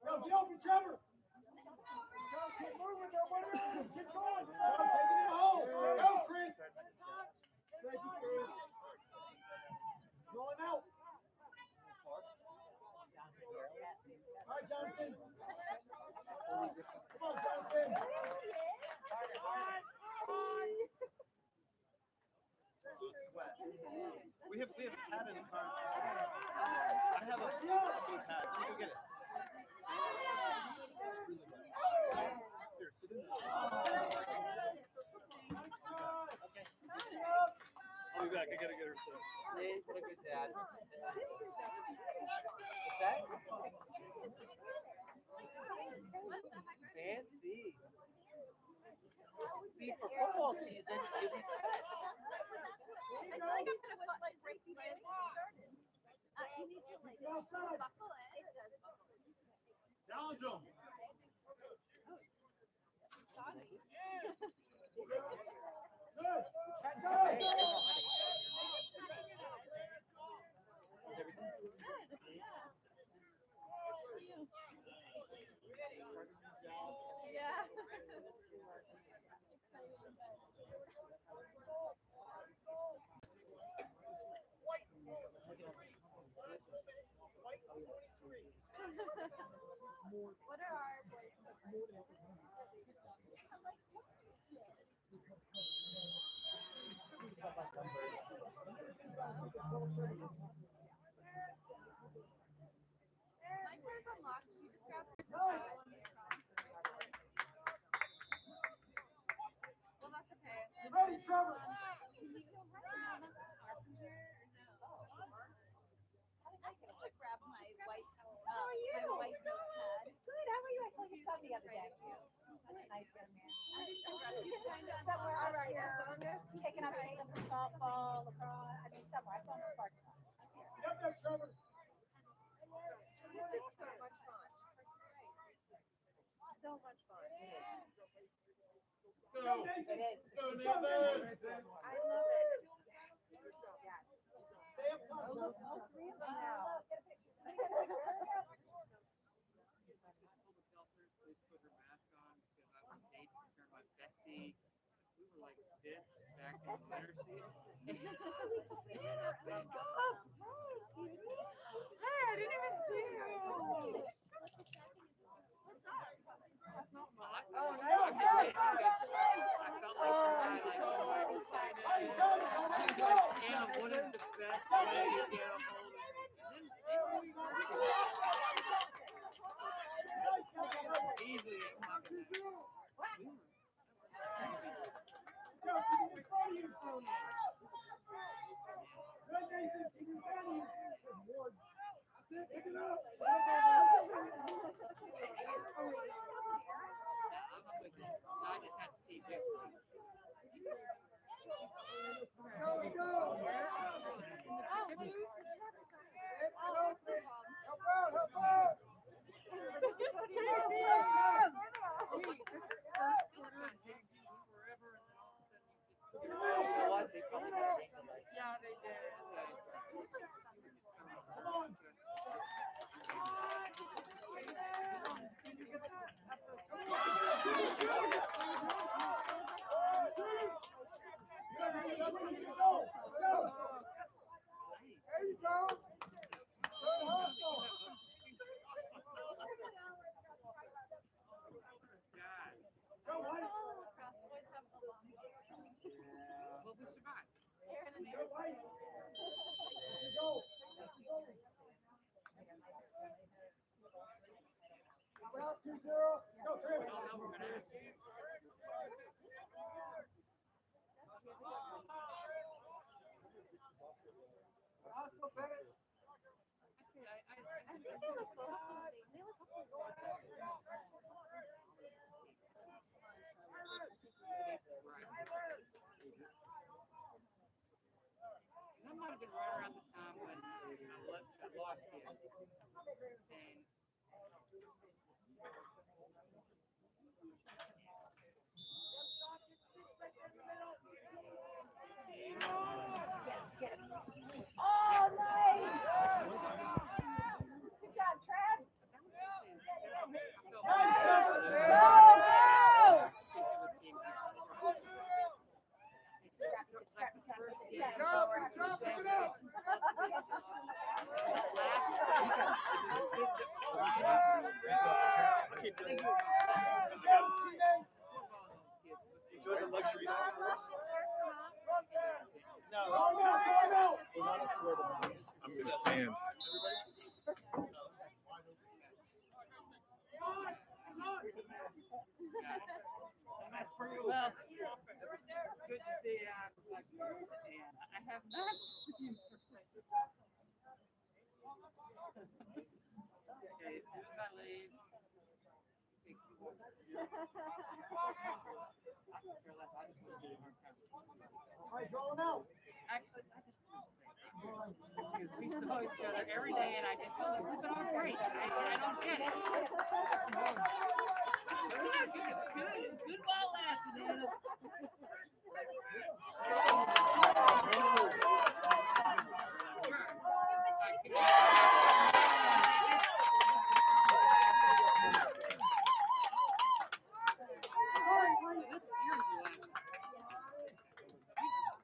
Yo, get open, Trevor! Keep moving, nobody else! Keep going! Stop taking it home! Go, Chris! Thank you, Chris. Rolling out. All right, Jonathan. Come on, Jonathan. We have a pad in the car. I have a blue pad. Let me go get it. Here, sit in there. Okay. I'll be back. I gotta get her stuff. Hey, what a good dad. What's that? Fancy. See, for football season, you'll be set. I feel like I'm gonna put like right before it started. You need your like buckle it. It does buckle. Challenge them. Sorry. Good. Is everything? Yeah. What are our boys? My car's unlocked. You just grab her. Well, that's okay. Ready, Trevor? Can you go right on the carpenter or no? I have to grab my white. How are you? My white notepad. Good. How are you? I saw your son the other day. That's a nice young man. Somewhere All out right. here, picking up Caleb from softball, lacrosse. I mean, somewhere. I saw him in the parking lot. Get there, Trevor. This is so much fun. So much fun. Go, It Nathan. is. Go, Nathan. I love it. Yes. Stay up top, Oh, look, Trevor. all three of them now. I told the Delphers, please put her mask on because I was dating her, my bestie. We were like this back in the winter season. Hey, I didn't even see you. Oh, I nice. felt like so excited. Anna, what is the best way to get a hold of it? Easily at Pocket. Go, keep it in front of you. Good, Nathan. Keep it in front of you. Good Lord. That's it. Pick it up. I just had to teach it. Go, let's go. Help out, help out. This is such a good deal. This is first quarter and JV forever and then all of a sudden you just You know what? They probably did it like Yeah, they did. Come on. Did you get that at the There you go. Good hustle. God. Go, White. Well, we survived. Go, White. Go. Well, 2-0. Go, Chris. I don't know, we're gonna ask you. Also, Bennett. Actually, I think they look both. They look Oh, nice! Good job, Trev. Go, go! Enjoy the luxury seat first. No. I'm going to stand. Well, good to see you on Lacrosse, and I have not seen her. Okay, as soon as I leave, take 2 walks. Actually, I just want to say because we saw each other every day, and I just felt like we've been on break. I don't get it. Good ball last, Anita.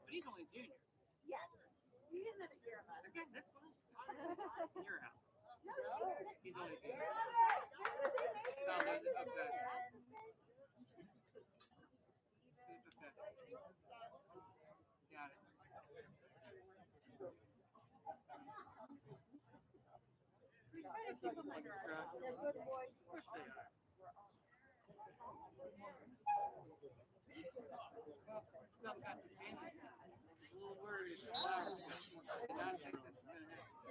But he's only a junior. Yes. He is in a year. Okay, that's fine. You're out. He's only a junior. No, there's okay. Got it. Keep them like scratch. They're good boys. Of course they are. Still got the change. A little worried about it. I don't think this is going to happen.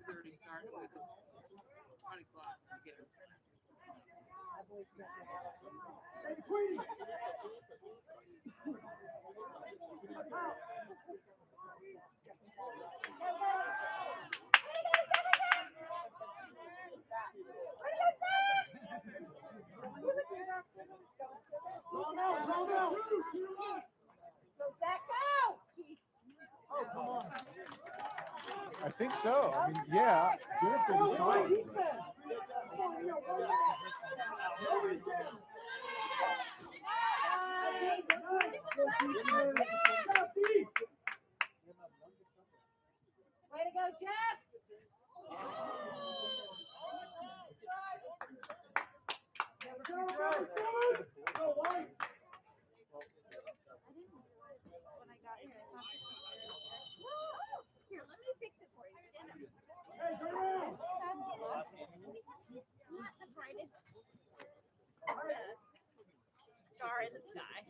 30 starting with this 20 clock to get it. I think so. I mean, yeah. Jefferson is fine. Way to go, Jeff! Here, let me fix it for you. Stand up. Not the brightest star in the sky.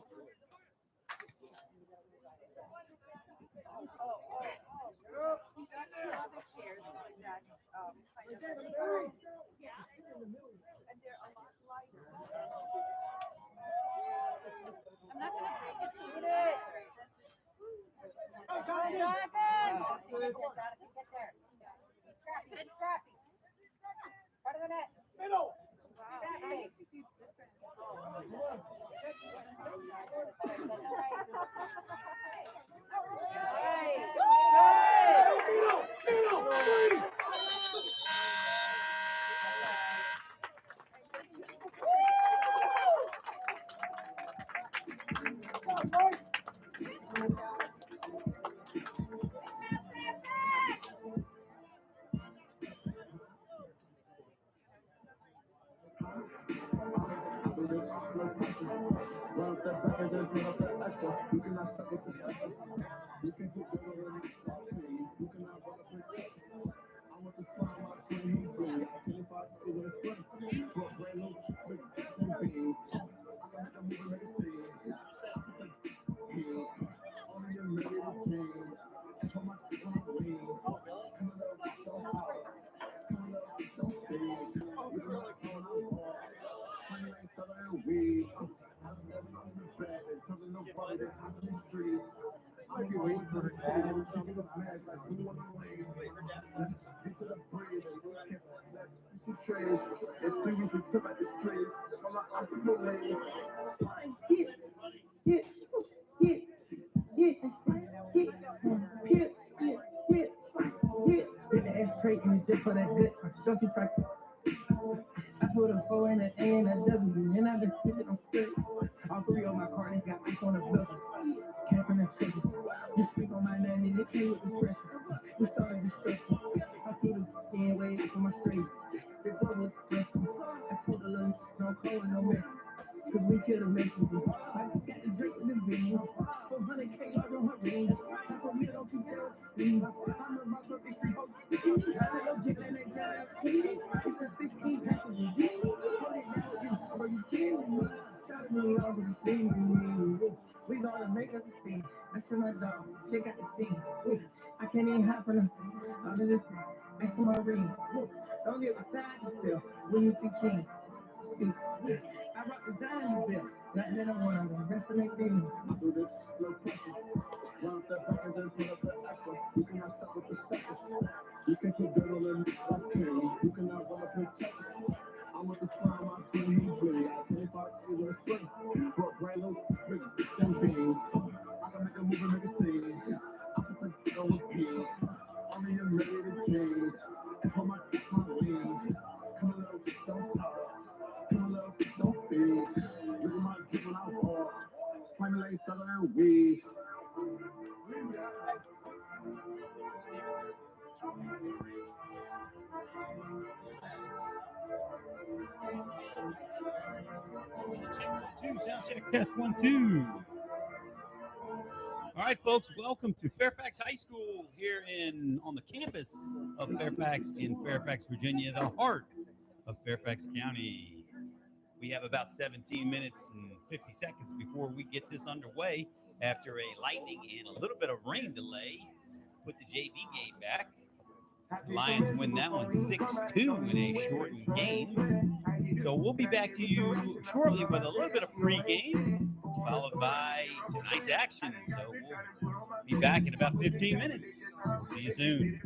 I'm not gonna break it to you. Jonathan! Jonathan, get there. Scrappy, get scrappy. Part of the net. Middle. Basket. Wait. gas straight and it's just for that good structure practice. I put a 4 and an A and a W, and I've been sipping on six. All three of my cards got ice on the blood. Capping and chicken. You speak on my name and it came with the pressure. We started discussion. I threw the skin way for my straight. The girl was stressing. I told her, look, don't call it no mess. Cause we killed a messenger. I just got the drink in the venue. 400K log on her ring. I told me don't you tell what you see. I'm about to be free. I let your dick and they got a key. It's a 16 passenger. Hold it down with you. Are you kidding me? Shot me off with the thing. We gonna make us a scene. That's to my dog. Check out the scene. I can't even hide from them. All of this. That's my ring. Don't get beside yourself when you see King. Speak. I rock the Zion bill. Not that I want to resonate things. I do this slow pressure. Round the back and then put up the extra. You cannot stop with the suckers. You think you're good on the what's carrying. You cannot run up and check it. I'm with the slime, I'm feeling you good. I 25 days in the spring. Brought brand new them beans. I can make a move and make a scene. I put this on repeat. Only a minute to change. And put my wings. Come a little, don't stop. Come a little, don't speak. Look at my drip when I walk. Find like southern and weed. Sound check, test 1, 2. All right, folks, welcome to Fairfax High School here on the campus of Fairfax in Fairfax, Virginia, the heart of Fairfax County. We have about 17 minutes and 50 seconds before we get this underway after a lightning and a little bit of rain delay. Put the JV game back. The Lions win that one 6-2 in a shortened game. So we'll be back to you shortly with a little bit of pregame, followed by tonight's action. So we'll be back in about 15 minutes. We'll see you soon.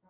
I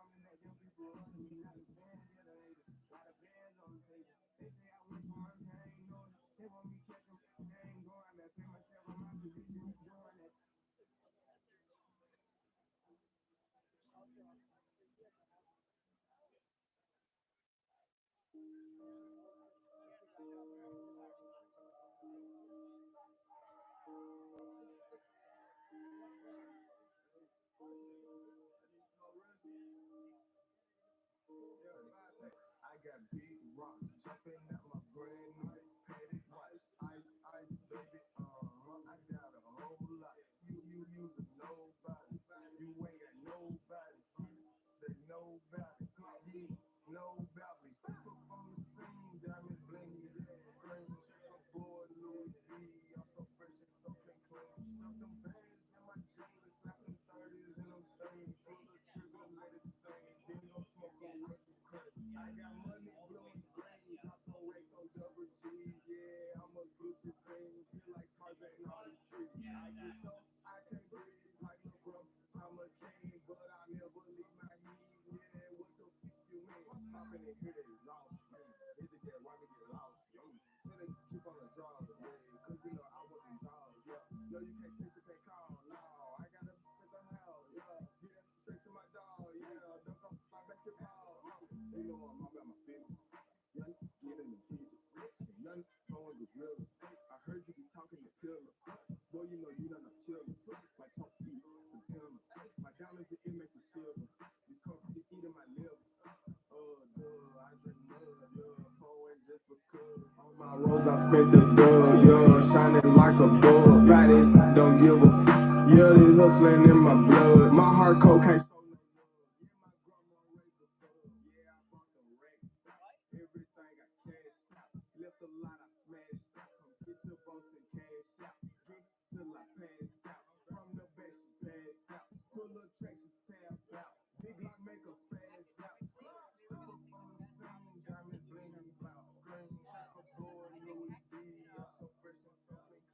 got big rocks jumping at my brain, nice padded watch, ice, baby, I got a whole lot. You a nobody, you ain't got nobody, they nobody, you nobody. Step up on the scene, diamond bling, green, checkerboard, Louis V, I'm so fresh and so clean, stuff them bands in my jeans, slap them 30s and them things, pull the trigger, let it sing, then go smoke a Russian crack. I got money blowing brains, I throw rake on double G, yeah, I'm a Gucci thing, feel like Tarzan all these trees. I get so I can't breathe like LeBron, I'm a king, but I never leave my heat, yeah, what the fuck you mean? Popping in here, they lost me, hit the jet, why me get lost, yo, till they keep on the draws, yeah, cause you know I wasn't draws, yeah, no, you can't take the can't call, no, I gotta fit the house, yeah, straight to my dog, yeah, don't go my basketball, you know I'm all about my business. Young, get in the business. Young, throwing the real. I heard you be talking to killer. Boy, you know you done a killer. Like talk to you, the killer. My diamonds, it make you silver. These coke, you eating my liver. I drink mud, yeah. Pouring just because. On my rolls, I spent the dub, yeah. Shining like a bug. Bodies don't give a f. Yeah, this hustling in my blood. My heart cold can't show no love. Yeah, my grandma raised a bug. Yeah, I bought the racks. Everything I cashed out. Left a lot, I smashed out. Come get your boss and cash out. Get till I pass out. From the back, she passed out. Pull up track, she tapped out. Big block make her spaz out. Step up on the scene, diamond bling, block green. Checkerboard, Louis V. I'm so fresh and so clean.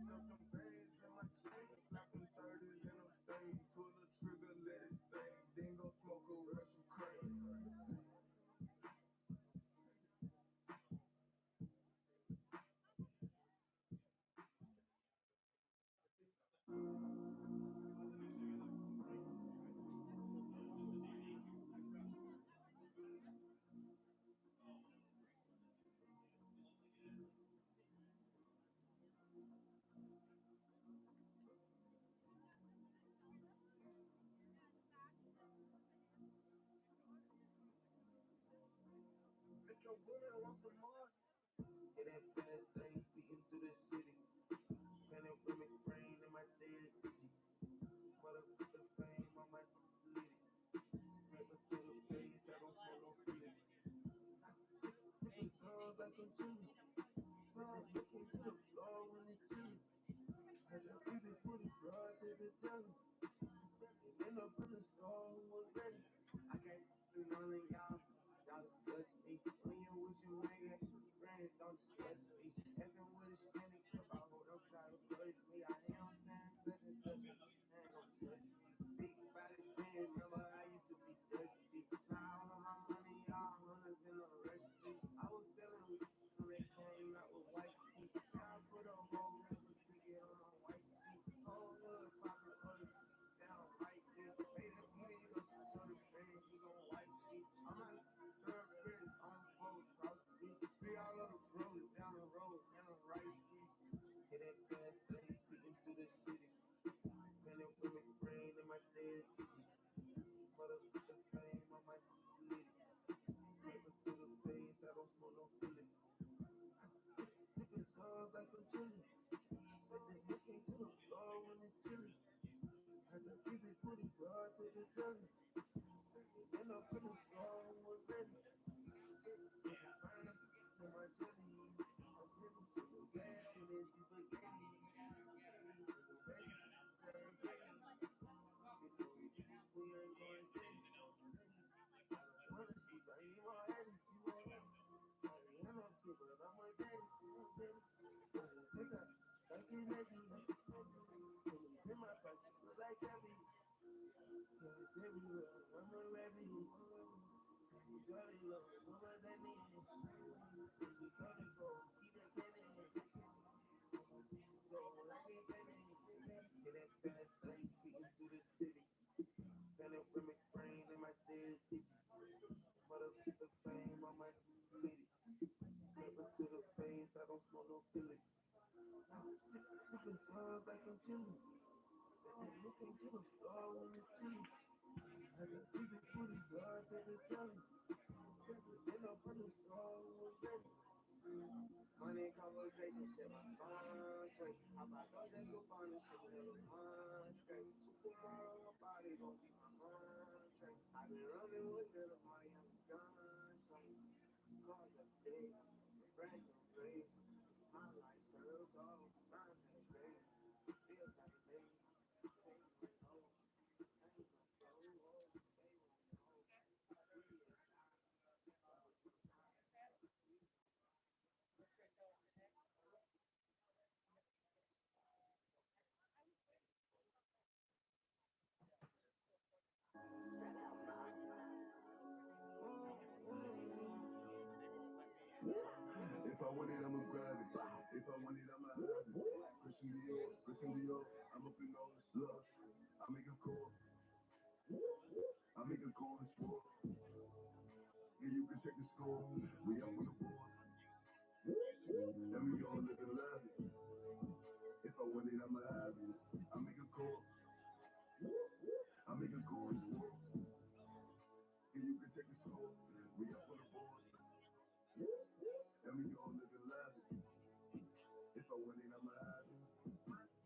Stuff them bands in my chain. Slap them 30s and them things. Pull the trigger, let it sing. Then go smoke a Russian crack. Metro Boomin wants some more. It that fast thing speaking to the city. Can it with me brain in my dead city? Motherfucker fame on my litty. Paper to the face, I don't want no feeling. Sipping drugs like a genie. Drugs looking to the floor when it's chilly. I just keep it fully drugs to the jelly. End up in the store who was ready. I can't see none of y'all. Y'all touch me. When you with your nigga, friends don't touch me. Effing with a shanty cup, I hold up, try to flirt me. I hear them saying such and such. Ain't gon' touch me. Big body thing, remember I used to be dusty. Now all of my money, all hunters in the recipe. I was selling weed when they came out with white teeth. Now I put a whole nother ticket on my white teeth. Whole hood popping for the down right there. Hey, that money, you gon' show the fame, you gon' wipe me. I'm not third grade, on folks, cross the street. Free all of the bros down the road, in the right street. Hit that fast thing, speaking to the city. Man, it with me brain in my dead city. Motherfucker fame on my litty. Paper to the face, I don't smoke no feeling. Sipping drugs like a chili. Looking to the floor when it's chilly. I just keep it fully drugs to the jelly. End up in the store who was ready. Looking fine to my jelly. I'm giving super gas and then she spaghetti. We ain't going steady. Wanna see, but you want Eddie, you want Eddie. I ain't no kid, but I'm a daddy. Take a, like it, Eddie. In my pocket, look like Debbie. Everywhere, I'm a rabbit. If I want it, I'ma grab it. If I want it, I'ma have it. Christian Dior, I'm up in all the slugs. I make a call. I make a call and score. Yeah, you can check the score. We up on the board. Then we all live and love it. If I want it, I'ma have it. I make a call. I make a call and score. Yeah, you can check the score. We up on the board. Then we all live and love it. If I want it, I'ma have it.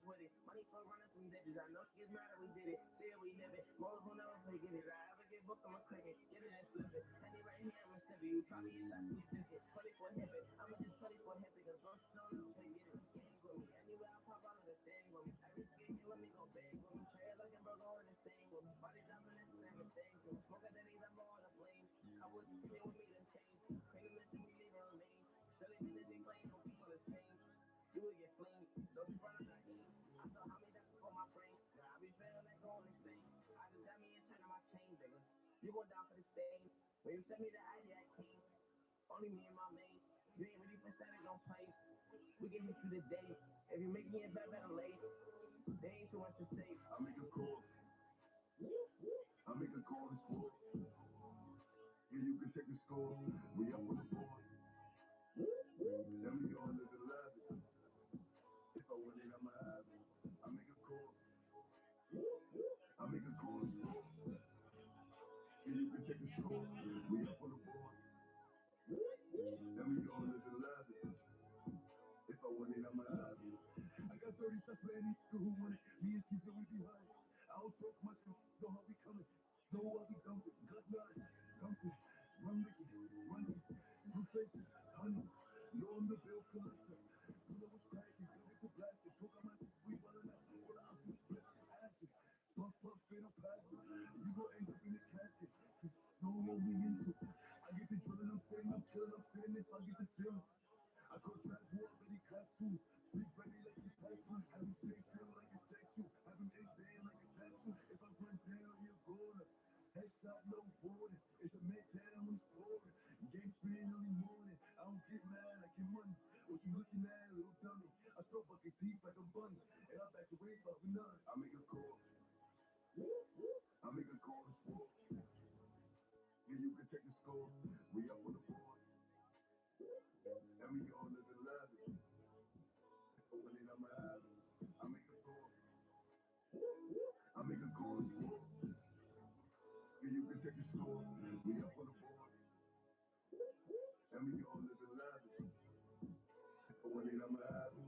With it, money for running from ditches. I know she gets mad that we did it. Still we live it. Most will never forget it. I ever get booked, I'ma click it. Get it and flip it. Honey right here, I'ma sip it. You probably is like me, stick it. Put it for hip it. I'ma just put it for hip it. Cause most don't know to get it. Gang with me. Anywhere I pop out of the thing with me. Every skate, you let me go bang with me. Trail looking bro going the same with me. Body jumping and slamming things with me. Smoking that he's up all the flames. I was sitting with me to change. Crazy listen me, leave it remain. Silly minutes they playing, no people the same. You will get flamed. Don't you run out of heat. I saw how many times for my brain. I be feeling like going insane. I just got me inside of my chain, nigga. You go down for the stain. When you send me the ID, I came. Only me and my mate. You ain't really percentage on play. We can hit you today. If you make me a better late. There ain't too much to say. I make a call. I make a call and score. Yeah, you can check the score. We up on the board. Then we all live and love it. If I want it, I'ma have it. I make a call. I make a call and score. Yeah, you can check the score. We up on the board. Then we all live and love it. If I want it, I'ma have it. I got 30 shots for any nigga who want it. Me and Caesar, we behind. I don't talk much, know how we coming. Know how we dumping. Gut nut, dumping. Run Ricky, running. Two faces, honey. Know I'm the bill collector. You know what's cracking, good with the blasting. Talk on my shit, we running out. All the options split, acid. Puff, puff, fatal pass. You gon' end up in the casket. Just know what we into. I get the drilling, I'm sitting, I'm chilling, I'm sitting if I get the feeling. I go trap war, ready class two. Big ready like it's pass one. Have him stay still like it's sexual. Have him exhale like it's tattoo. If I run down, you're gonna. Headshot, no warning. It's a man down, I'm scoring. Game spin early morning. I don't get mad, I get money. What you looking at, little dummy? I start fucking deep like a bunny. And I back away, fuck with none. I make a call. I make a call and score. Yeah, you can check the score. We up on the board. And we all live and love it. If I win it, I'ma have it. I make a call. I make a call and score. Yeah, you can check the score. We up on the board. And we all live and love it. If I win it, I'ma have it.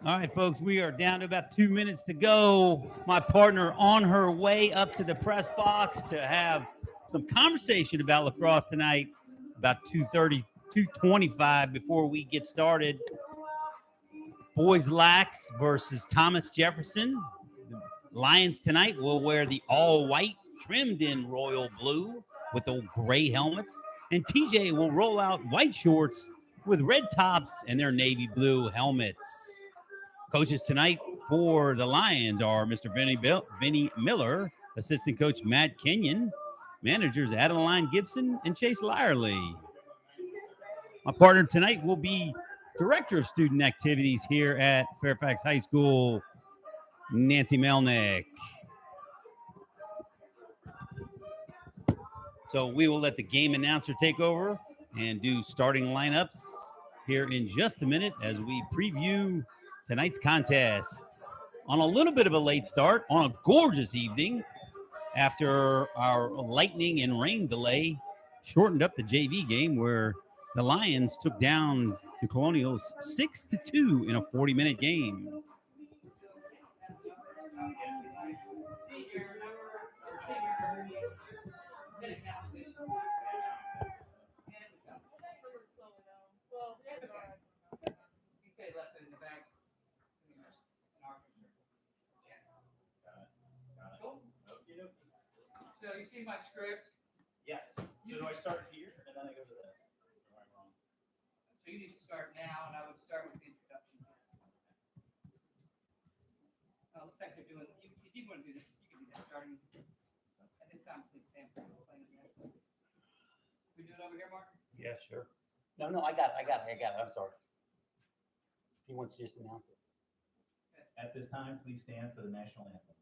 All right, folks, we are down to about 2 minutes to go. My partner on her way up to the press box to have some conversation about lacrosse tonight, about 2:30, 2:25 before we get started. Boys Lax versus Thomas Jefferson. The Lions tonight will wear the all white, trimmed in royal blue with the gray helmets, and TJ will roll out white shorts with red tops and their navy blue helmets. Coaches tonight for the Lions are Mr. Vinny Miller, assistant coach Matt Kenyon, managers Adeline Gibson and Chase Lyerly. My partner tonight will be director of student activities here at Fairfax High School, Nancy Melnick. So we will let the game announcer take over and do starting lineups here in just a minute as we preview tonight's contests. On a little bit of a late start, on a gorgeous evening, after our lightning and rain delay shortened up the JV game where the Lions took down the Colonials 6-2 in a 40-minute game. So you see my script? Yes. So do I start here and then I go to this? Am I wrong? So you need to start now, and I would start with the introduction. Looks like they're doing, if you want to do this, you can do that starting at this time, please stand for the playing again. We do it over here, Mark? Yeah, sure. No, I got it. I'm sorry. He wants to just announce it. At this time, please stand for the national anthem.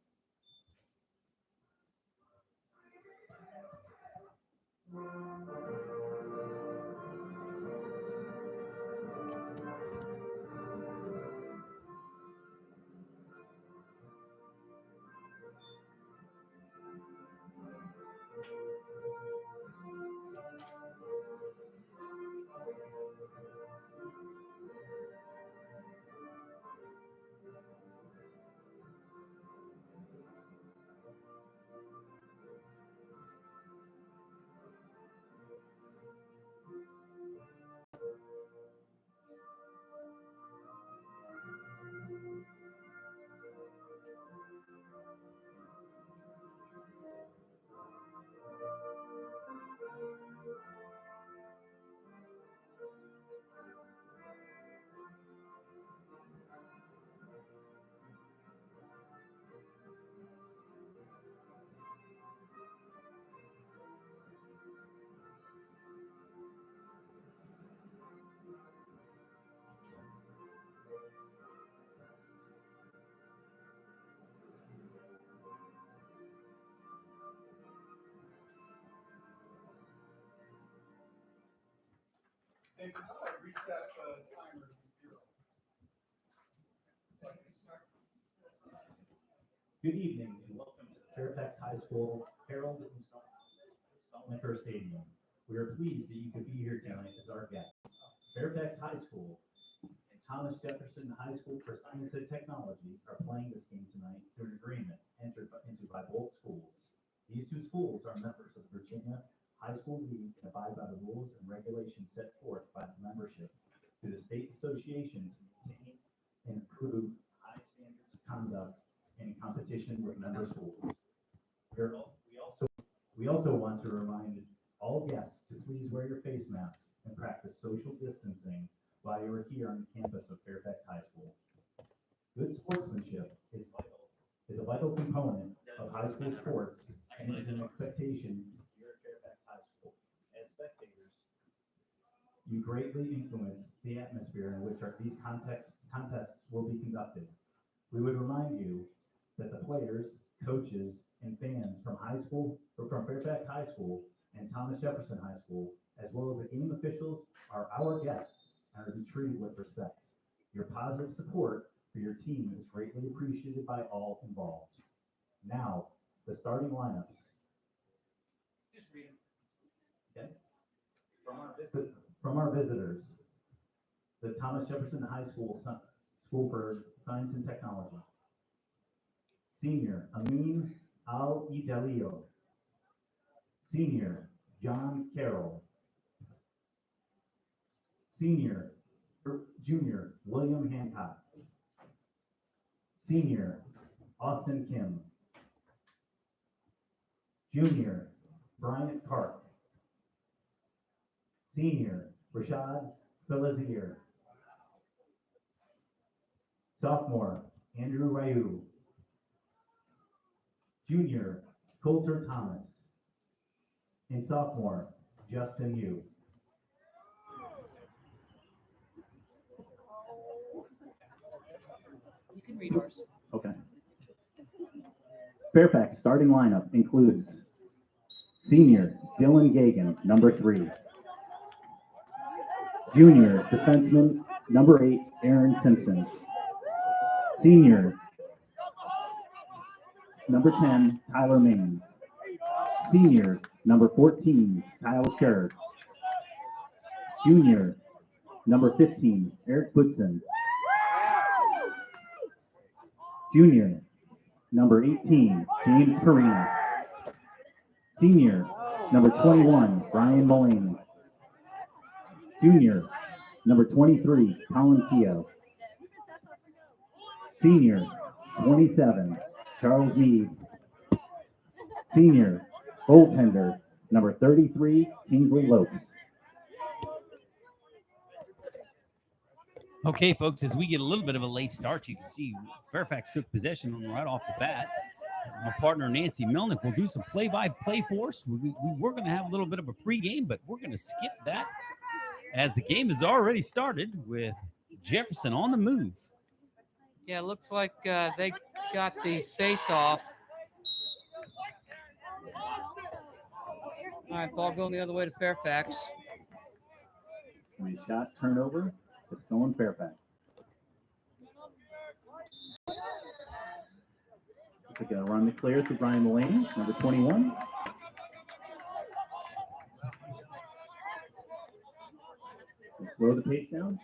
It's how I reset the timer to 0. Good evening and welcome to the Fairfax High School Harold and Stallmaker Stadium. We are pleased that you could be here tonight as our guests. Fairfax High School and Thomas Jefferson High School for Science and Technology are playing this game tonight through an agreement entered into by both schools. These two schools are members of the Virginia High School League and abide by the rules and regulations set forth by the membership to the state association to maintain and improve high standards of conduct in competition with member schools. We also want to remind all guests to please wear your face masks and practice social distancing while you are here on the campus of Fairfax High School. Good sportsmanship is a vital component of high school sports and is an expectation here at Fairfax High School. As spectators, you greatly influence the atmosphere in which these contests will be conducted. We would remind you that the players, coaches, and fans from Fairfax High School and Thomas Jefferson High School, as well as the game officials, are our guests and are to be treated with respect. Your positive support for your team is greatly appreciated by all involved. Now, the starting lineups. Just read them. Okay. From our visitors, the Thomas Jefferson High School School for Science and Technology. Senior Amin Al-Ijalio. Senior John Carroll. Junior William Hancock. Senior Austin Kim. Junior Bryant Park. Senior Rashad Felizier. Sophomore Andrew Ryu. Junior Coulter Thomas. And sophomore Justin Yu. You can read ours. Okay. Fairfax starting lineup includes senior Dylan Gagan, number 3. Junior defenseman, number 8, Aaron Simpson. Senior, number 10, Tyler Maines. Senior, number 14, Kyle Scherr. Junior, number 15, Eric Woodson. Junior, number 18, James Farina. Senior, number 21, Brian Mullane. Junior, number 23, Colin Keogh. Senior, 27, Charles Meade. Senior, goaltender, number 33, Kingsley Lopes. Okay, folks, as we get a little bit of a late start, you can see Fairfax took possession right off the bat. My partner, Nancy Melnick, will do some play-by-play for us. We were going to have a little bit of a pregame, but we're going to skip that as the game has already started with Jefferson on the move. Yeah, it looks like they got the face-off. All right, ball going the other way to Fairfax. And a shot turnover. It's going Fairfax. We're going to run the clear to Brian Mullane, number 21. And slow the pace down.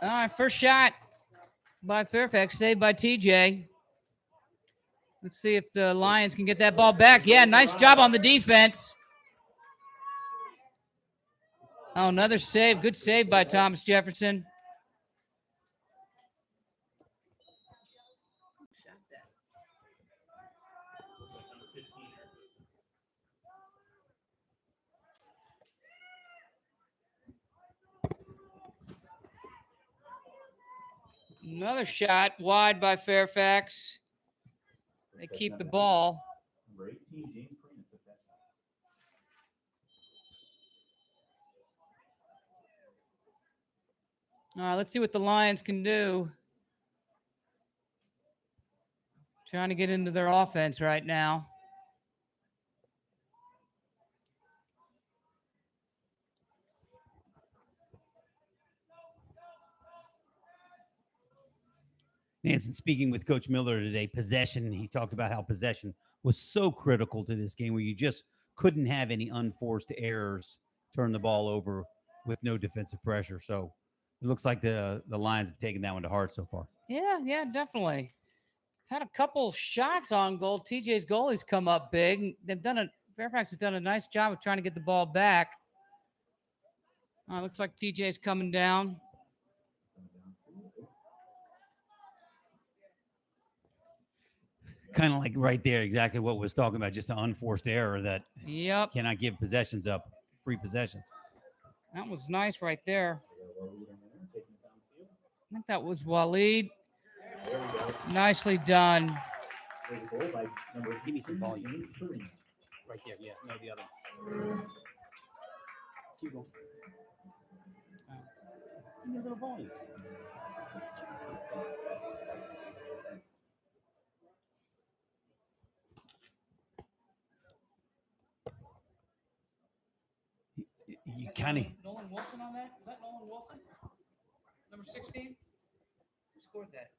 All right, first shot by Fairfax, saved by TJ. Let's see if the Lions can get that ball back. Yeah, nice job on the defense. Oh, another save. Good save by Thomas Jefferson. Another shot wide by Fairfax. They keep the ball. Number 18, James Farina took that shot. All right, let's see what the Lions can do. Trying to get into their offense right now. Nansen speaking with Coach Miller today, possession, he talked about how possession was so critical to this game where you just couldn't have any unforced errors, turn the ball over with no defensive pressure. So it looks like the Lions have taken that one to heart so far. Yeah, definitely. Had a couple shots on goal. TJ's goalie's come up big. Fairfax has done a nice job of trying to get the ball back. Looks like TJ's coming down. Kind of like right there, exactly what was talking about, just an unforced error that cannot give possessions up, free possessions. That was nice right there. I think that was Waleed. Nicely done. Give me some volume. Right there, yeah. No, the other one. Keep going. Give me a little volume. kind of. Nolan Wilson on that? Was that Nolan Wilson? Number 16? Who scored that?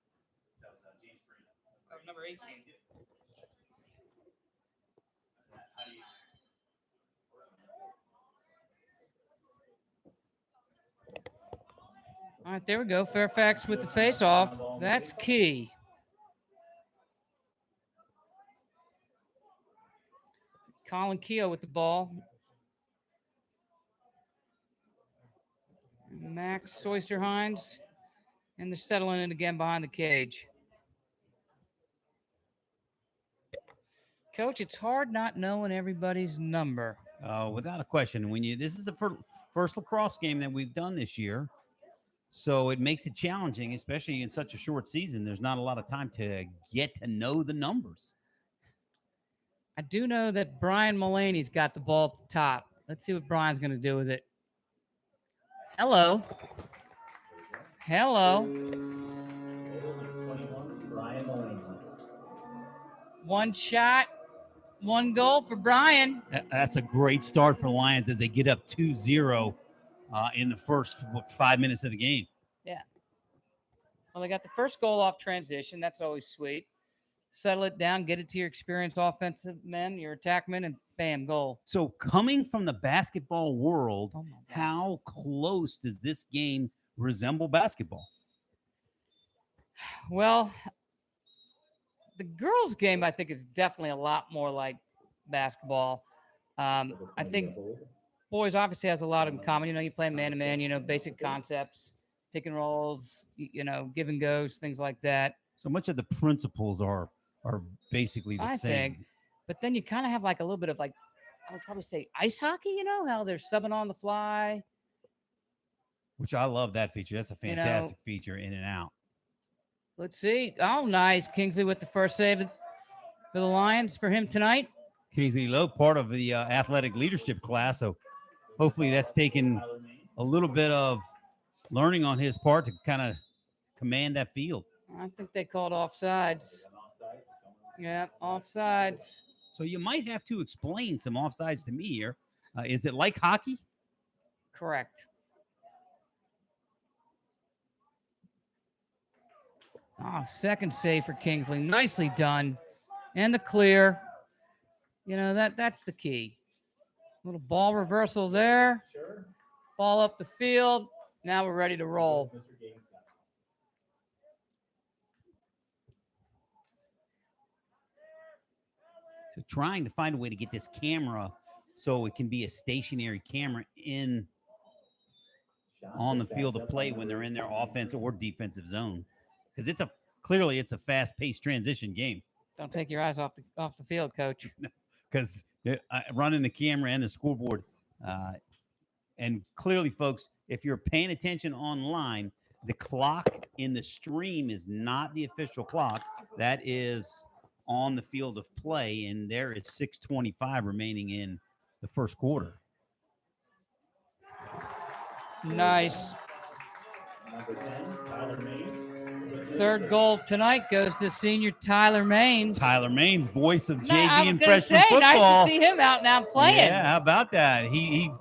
Number 18. All right, there we go. Fairfax with the face-off. That's key. Colin Keogh with the ball. Max Soyster-Hines. And they're settling in again behind the cage. Coach, it's hard not knowing everybody's number. Without a question. This is the first lacrosse game that we've done this year. So it makes it challenging, especially in such a short season. There's not a lot of time to get to know the numbers. I do know that Brian Mullaney's got the ball at the top. Let's see what Brian's going to do with it. Hello. Hello. One shot, one goal for Brian. That's a great start for the Lions as they get up 2-0 in the first 5 minutes of the game. Yeah. Well, they got the first goal off transition. That's always sweet. Settle it down, get it to your experienced offensive men, your attack men, and bam, goal. So coming from the basketball world, how close does this game resemble basketball? Well, the girls' game, I think, is definitely a lot more like basketball. I think boys obviously has a lot in common. You play man-to-man, basic concepts, pick and rolls, give and goes, things like that. So much of the principles are basically the same. I think. But then you kind of have like a little bit of I would probably say ice hockey, how they're subbing on the fly. Which I love that feature. That's a fantastic feature in and out. Let's see. Oh, nice. Kingsley with the first save for the Lions for him tonight. Kingsley Lowe, part of the athletic leadership class. So hopefully that's taken a little bit of learning on his part to kind of command that field. I think they called offsides. Yeah, offsides. So you might have to explain some offsides to me here. Is it like hockey? Correct. Second save for Kingsley. Nicely done. And the clear. That's the key. Little ball reversal there. Ball up the field. Now we're ready to roll. So trying to find a way to get this camera so it can be a stationary camera on the field of play when they're in their offensive or defensive zone. Because it's a fast-paced transition game. Don't take your eyes off the field, Coach. Because running the camera and the scoreboard. And clearly, folks, if you're paying attention online, the clock in the stream is not the official clock. That is on the field of play, and there is 6:25 remaining in the first quarter. Nice. Third goal tonight goes to senior Tyler Maines. Tyler Maines, voice of JV and freshman football. Nice to see him out now playing. Yeah, how about that? He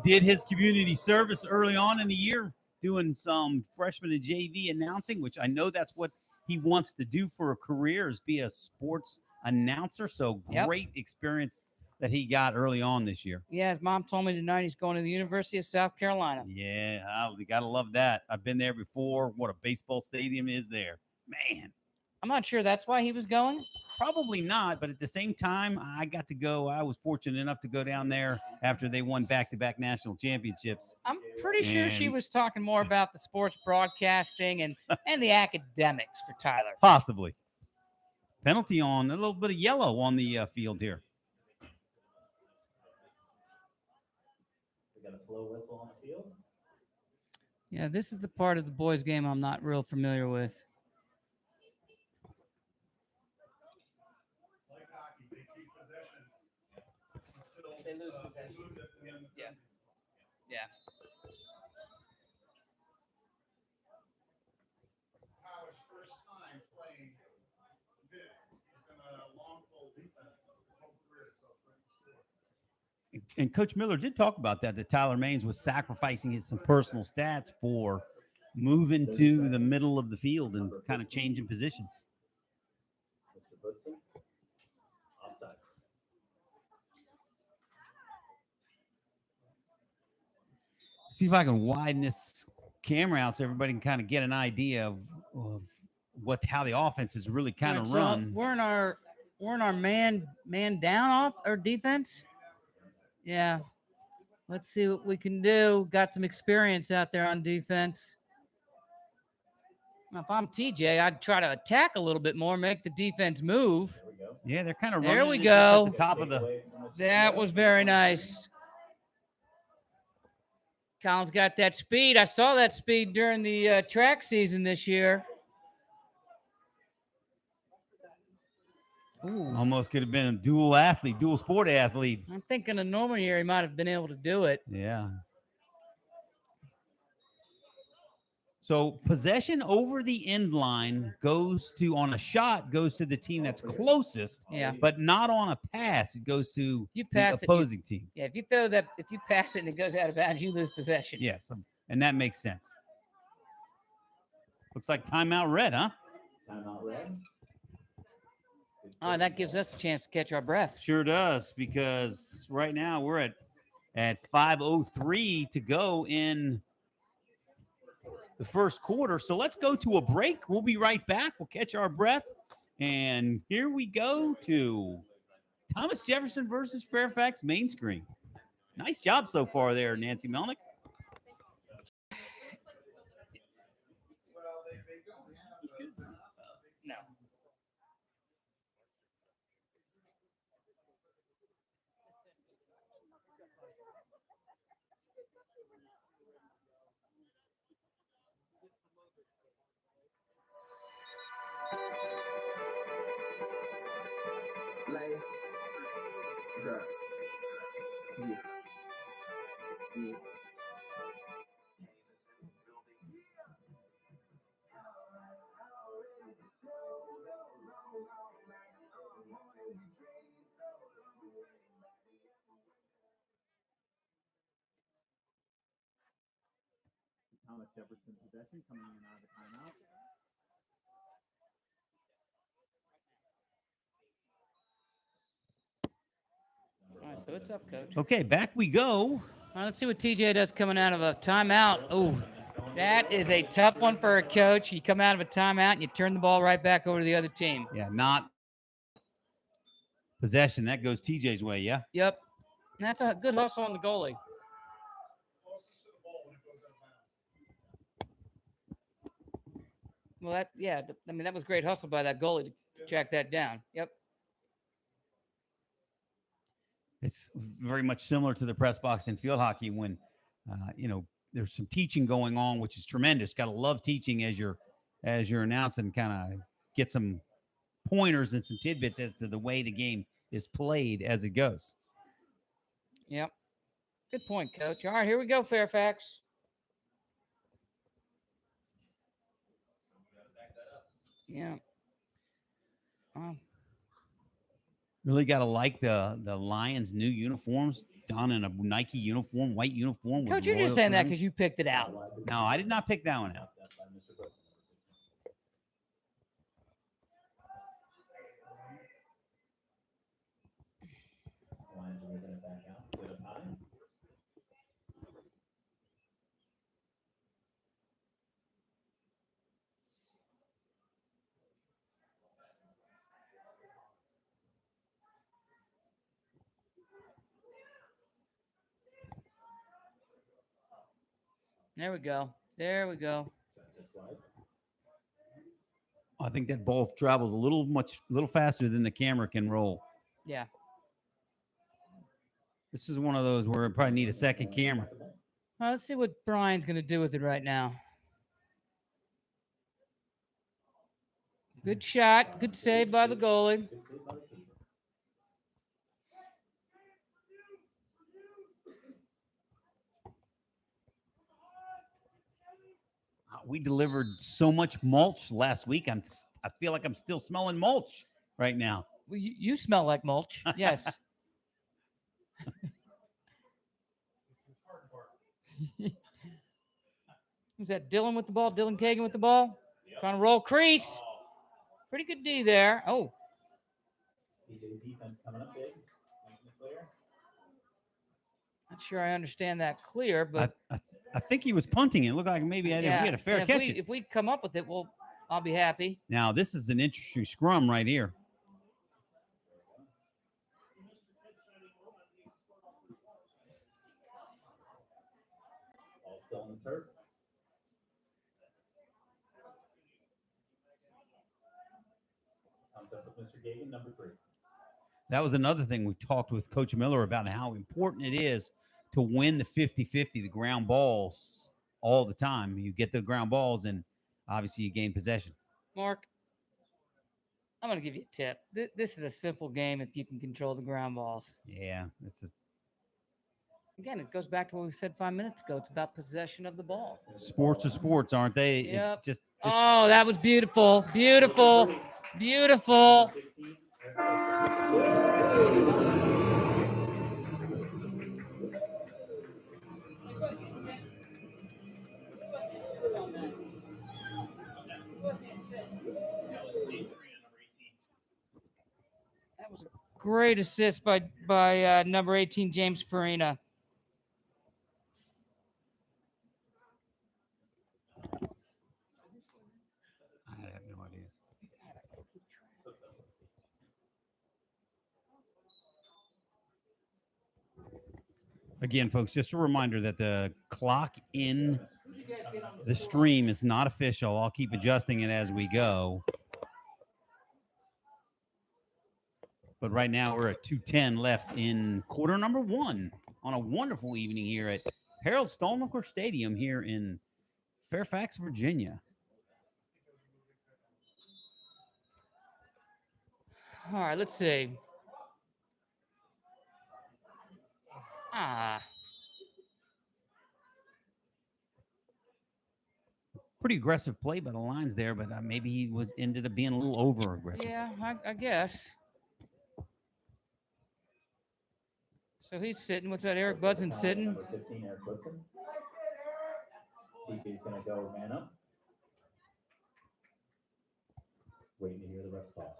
did his community service early on in the year, doing some freshman and JV announcing, which I know that's what he wants to do for a career, is be a sports announcer. So great experience that he got early on this year. Yeah, his mom told me tonight he's going to the University of South Carolina. Yeah, we got to love that. I've been there before. What a baseball stadium is there. Man. I'm not sure that's why he was going. Probably not, but at the same time, I got to go. I was fortunate enough to go down there after they won back-to-back national championships. I'm pretty sure she was talking more about the sports broadcasting and the academics for Tyler. Possibly. Penalty on a little bit of yellow on the field here. We got a slow whistle on the field. Yeah, this is the part of the boys' game I'm not real familiar with. They lose possession. Yeah. Yeah. Tyler's first time playing good. He's been a long pole defense his whole career, so And Coach Miller did talk about that Tyler Maines was sacrificing some personal stats for moving to the middle of the field and kind of changing positions. Mr. Woodson, offside. See if I can widen this camera out so everybody can kind of get an idea of how the offense is really kind of All right, so run. we're in our man down off our defense. Yeah. Let's see what we can do. Got some experience out there on defense. Now, if I'm TJ, I'd try to attack a little bit more, make the defense move. Yeah, they're kind of There running we it just at go. the top of the. That was very nice. Collins got that speed. I saw that speed during the track season this year. Ooh. Almost could have been a dual sport athlete. I'm thinking a normal year he might have been able to do it. Yeah. So possession over the end line goes to, on a shot, goes to the team that's closest. Yeah. But not on a pass. It goes to You the pass opposing team. Yeah, if you pass it and it goes out of bounds, you lose possession. Yes, and that makes sense. Looks like timeout red, huh? Timeout red. Oh, that gives us a chance to catch our breath. Sure does, because right now we're at 5:03 to go in the first quarter. So let's go to a break. We'll be right back. We'll catch our breath. And here we go to Thomas Jefferson versus Fairfax main screen. Nice job so far there, Nancy Melnick. No. Thomas Jefferson possession coming in out of the timeout. All right, so it's up, Coach. Okay, back we go. All right, let's see what TJ does coming out of a timeout. Oh, that is a tough one for a coach. You come out of a timeout and you turn the ball right back over to the other team. Yeah, not possession. That goes TJ's way, yeah? Yep. That's a good hustle on the goalie. Well, that was great hustle by that goalie to track that down. Yep. It's very much similar to the press box in field hockey when, there's some teaching going on, which is tremendous. Got to love teaching as you're announcing, kind of get some pointers and some tidbits as to the way the game is played as it goes. Yep. Good point, Coach. All right, here we go, Fairfax. Yeah. Really got to like the Lions' new uniforms, done in a Nike uniform, white uniform. Coach, you're just saying that because you picked it out. No, I did not pick that one out. There we go. There we go. I think that ball travels a little faster than the camera can roll. Yeah. This is one of those where I probably need a second camera. Well, let's see what Brian's going to do with it right now. Good shot. Good save by the goalie. We delivered so much mulch last week. I feel like I'm still smelling mulch right now. Well, you smell like mulch. Yes. Who's that? Dylan with the ball. Dylan Kagan with the ball. Trying to roll crease. Pretty good D there. Oh. DJ defense coming up big. Clear. Not sure I understand that clear, but I think he was punting it. It looked like maybe we had a fair catch. If we come up with it, I'll be happy. Now this is an interesting scrum right here. All still on the turf. Comes up with Mr. Gagan, number 3. That was another thing we talked with Coach Miller about how important it is to win the 50-50, the ground balls all the time. You get the ground balls and obviously you gain possession. Mark, I'm going to give you a tip. This is a simple game if you can control the ground balls. Yeah. It's just... Again, it goes back to what we said 5 minutes ago. It's about possession of the ball. Sports are sports, aren't they? Yep. Just... Oh, that was beautiful. Beautiful. Beautiful. That was a great assist by number 18, James Farina. I have no idea. Again, folks, just a reminder that the clock in the stream is not official. I'll keep adjusting it as we go. But right now we're at 2:10 left in quarter number 1 on a wonderful evening here at Harold Stallmacher Stadium here in Fairfax, Virginia. All right, let's see. Pretty aggressive play by the lines there, but maybe he ended up being a little over aggressive. Yeah, I guess. So he's sitting. What's that? Eric Budson sitting. Number 15, Eric Budson. TJ's going to go man up. Waiting to hear the rest call.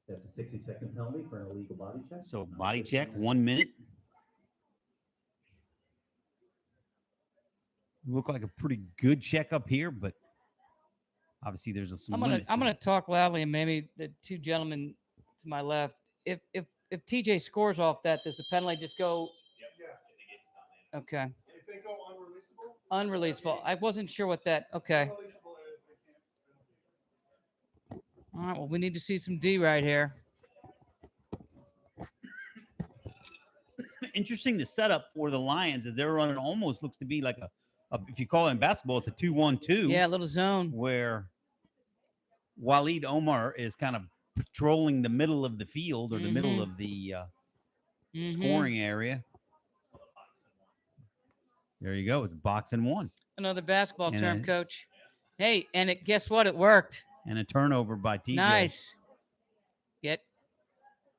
That's a 60-second penalty for an illegal body check. So body check, 1 minute. Look like a pretty good check up here, but obviously there's some limits. I'm gonna talk loudly, and maybe the two gentlemen to my left. If TJ scores off that, does the penalty just go? Yes. Okay. If they go unreleasable. Unreleasable. I wasn't sure what that. Okay. Unreleasable is they can't. All right. Well, we need to see some D right here. Interesting, the setup for the Lions is they're running almost looks to be like a if you call it in basketball, it's a 2-1-2. Yeah, a little zone where Waleed Omar is kind of patrolling the middle of the field or the middle of the scoring area. There you go. It's box and one. Another basketball term, Coach. Hey, and guess what? It worked. And a turnover by TJ. Nice.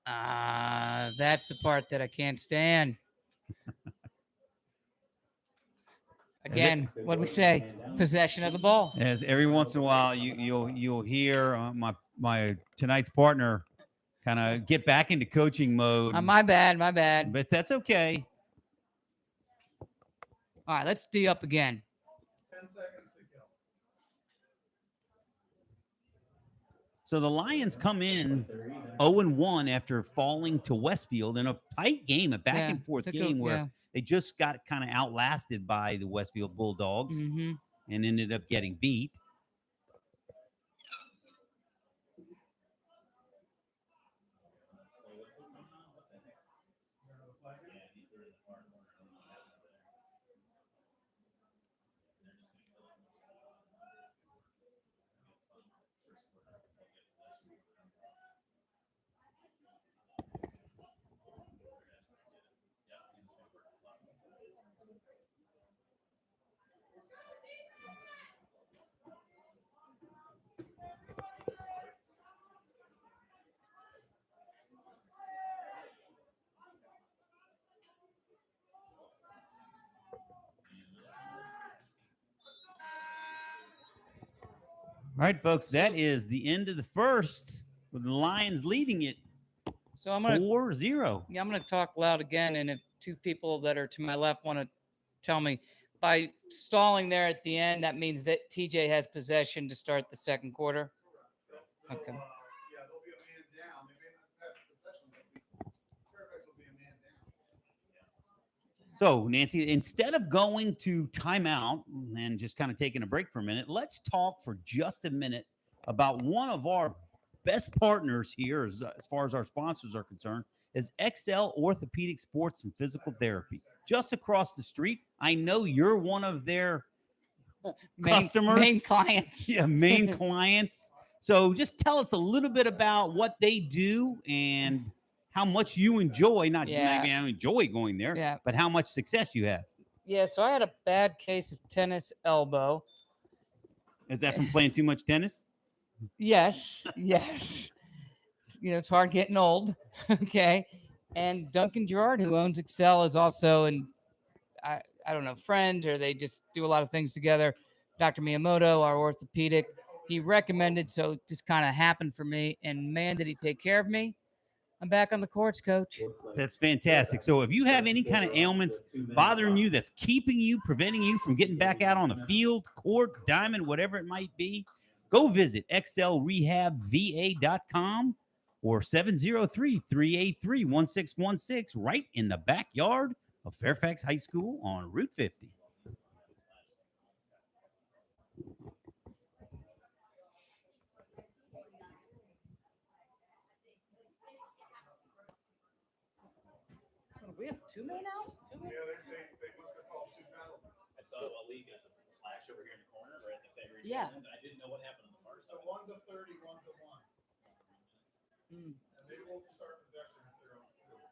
That's the part that I can't stand. Again, what do we say? Possession of the ball. As every once in a while, you'll hear my tonight's partner kind of get back into coaching mode. My bad. But that's okay. All right, let's D up again. 10 seconds to kill. So the Lions come in 0-1 after falling to Westfield in a tight game, a back and forth game where they just got kind of outlasted by the Westfield Bulldogs and ended up getting beat. right, folks, that is the end of the first with the Lions leading it So I'm gonna 4-0. Yeah, I'm going to talk loud again, and if two people that are to my left want to tell me, by stalling there at the end, that means that TJ has possession to start the second quarter. Okay. Yeah, they'll be a man down. They may not have possession, but Fairfax will be a man down. So, Nancy, instead of going to timeout and just kind of taking a break for a minute, let's talk for just a minute about one of our best partners here, as far as our sponsors are concerned, is XL Orthopedic Sports and Physical Therapy. Just across the street. I know you're one of their customers. Main clients. Yeah, main clients. So just tell us a little bit about what they do and how much you enjoy. Not maybe I enjoy going there, but how much success you have. Yeah, so I had a bad case of tennis elbow. Is that from playing too much tennis? Yes. It's hard getting old. Okay. And Duncan Gerard, who owns Excel, is also I don't know, friends, or they just do a lot of things together. Dr. Miyamoto, our orthopedic, he recommended, so it just kind of happened for me. And man, did he take care of me. I'm back on the courts, Coach. That's fantastic. So if you have any kind of ailments bothering you that's keeping you, preventing you from getting back out on the field, court, diamond, whatever it might be, go visit xlrehabva.com or 703-383-1616 right in the backyard of Fairfax High School on Route 50. We have two men out? Yeah, they must have called two penalties. I saw a league at the slash over here in the corner, right at the February. Yeah. I didn't know what happened on the far So side. one's a 30, one's a 1. And they won't start possession if they're on the field.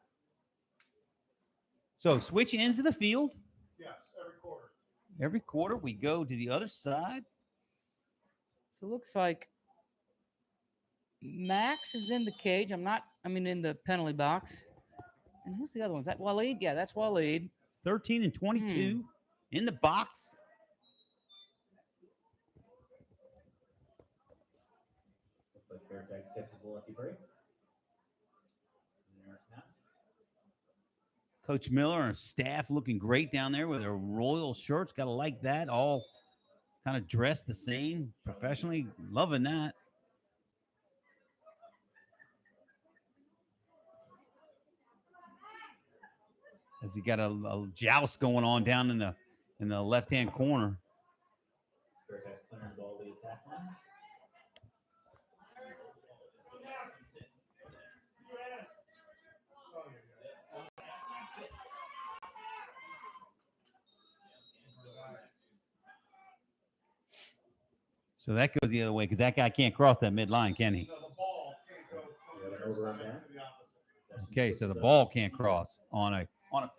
So switch ends of the field. Yes, every quarter. Every quarter we go to the other side. So it looks like Max is in the cage. In the penalty box. And who's the other one? Is that Waleed? Yeah, that's Waleed. 13 and 22 in the box. Looks like Fairfax catches a lucky break. Coach Miller and staff looking great down there with their royal shirts. Got to like that. All kind of dressed the same professionally. Loving that. As he got a joust going on down in the left-hand corner. Fairfax clearing the ball to the attack line. So that goes the other way because that guy can't cross that midline, can he? So the ball can't go from their side to the opposite. Okay, so the ball can't cross on a penalty.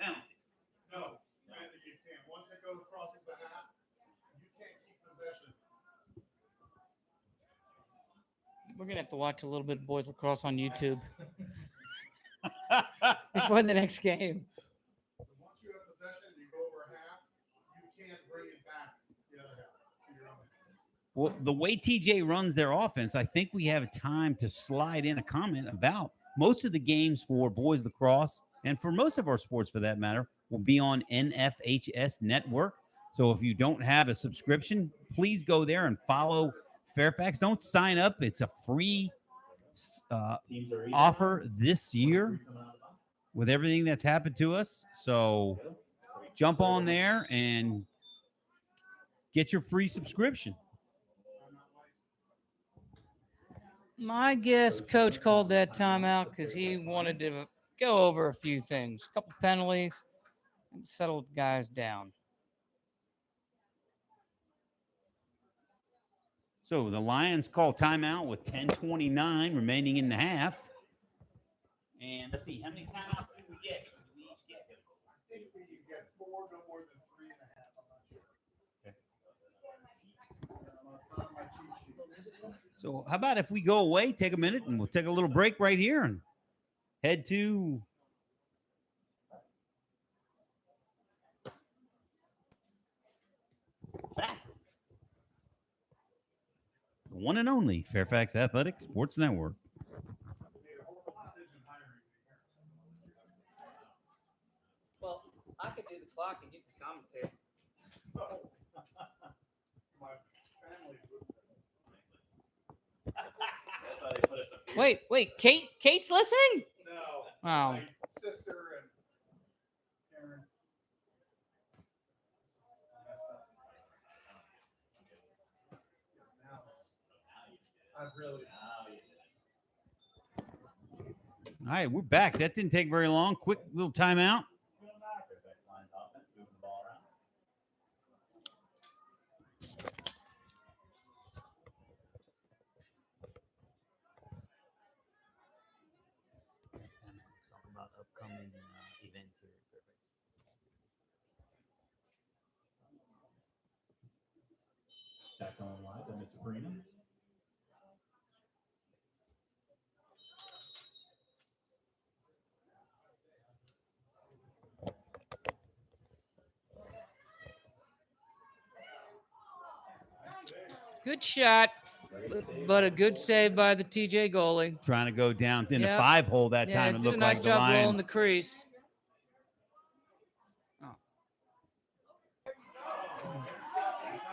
No, you can't. Once it goes crosses the half, you can't keep possession. We're going to have to watch a little bit of boys lacrosse on YouTube before the next game. So once you have possession and you go over half, you can't bring it back the other half to your own half. Well, the way TJ runs their offense, I think we have time to slide in a comment about most of the games for boys lacrosse, and for most of our sports for that matter, will be on NFHS Network. So if you don't have a subscription, please go there and follow Fairfax. Don't sign up. It's a free offer this year with everything that's happened to us. So jump on there and get your free subscription. My guess, Coach called that timeout because he wanted to go over a few things, a couple penalties, and settle guys down. So the Lions call timeout with 10:29 remaining in the half. And let's see, how many timeouts did we get? Did we each get? I think we get 4, no more than 3.5. I'm not sure. It's not on my cheat sheet. So how about if we go away, take a minute, and we'll take a little break right here and head to one and only Fairfax Athletic Sports Network. Well, I could do the clock and you can commentate. My family was That's why they put us up here. Wait, Kate's listening? no. Oh. My sister and Karen. Messed up. Now I've really. All right, we're back. That didn't take very long. Quick little timeout. Fairfax Lions offense moving the ball around. Next time, let's talk about upcoming events here at Fairfax. Back on live by Mr. Pregame. Good shot, but a good save by the TJ goalie. Trying to go down in the Yep. 5-hole that Yeah, time. It did looked a nice like the job rolling Lions. the crease.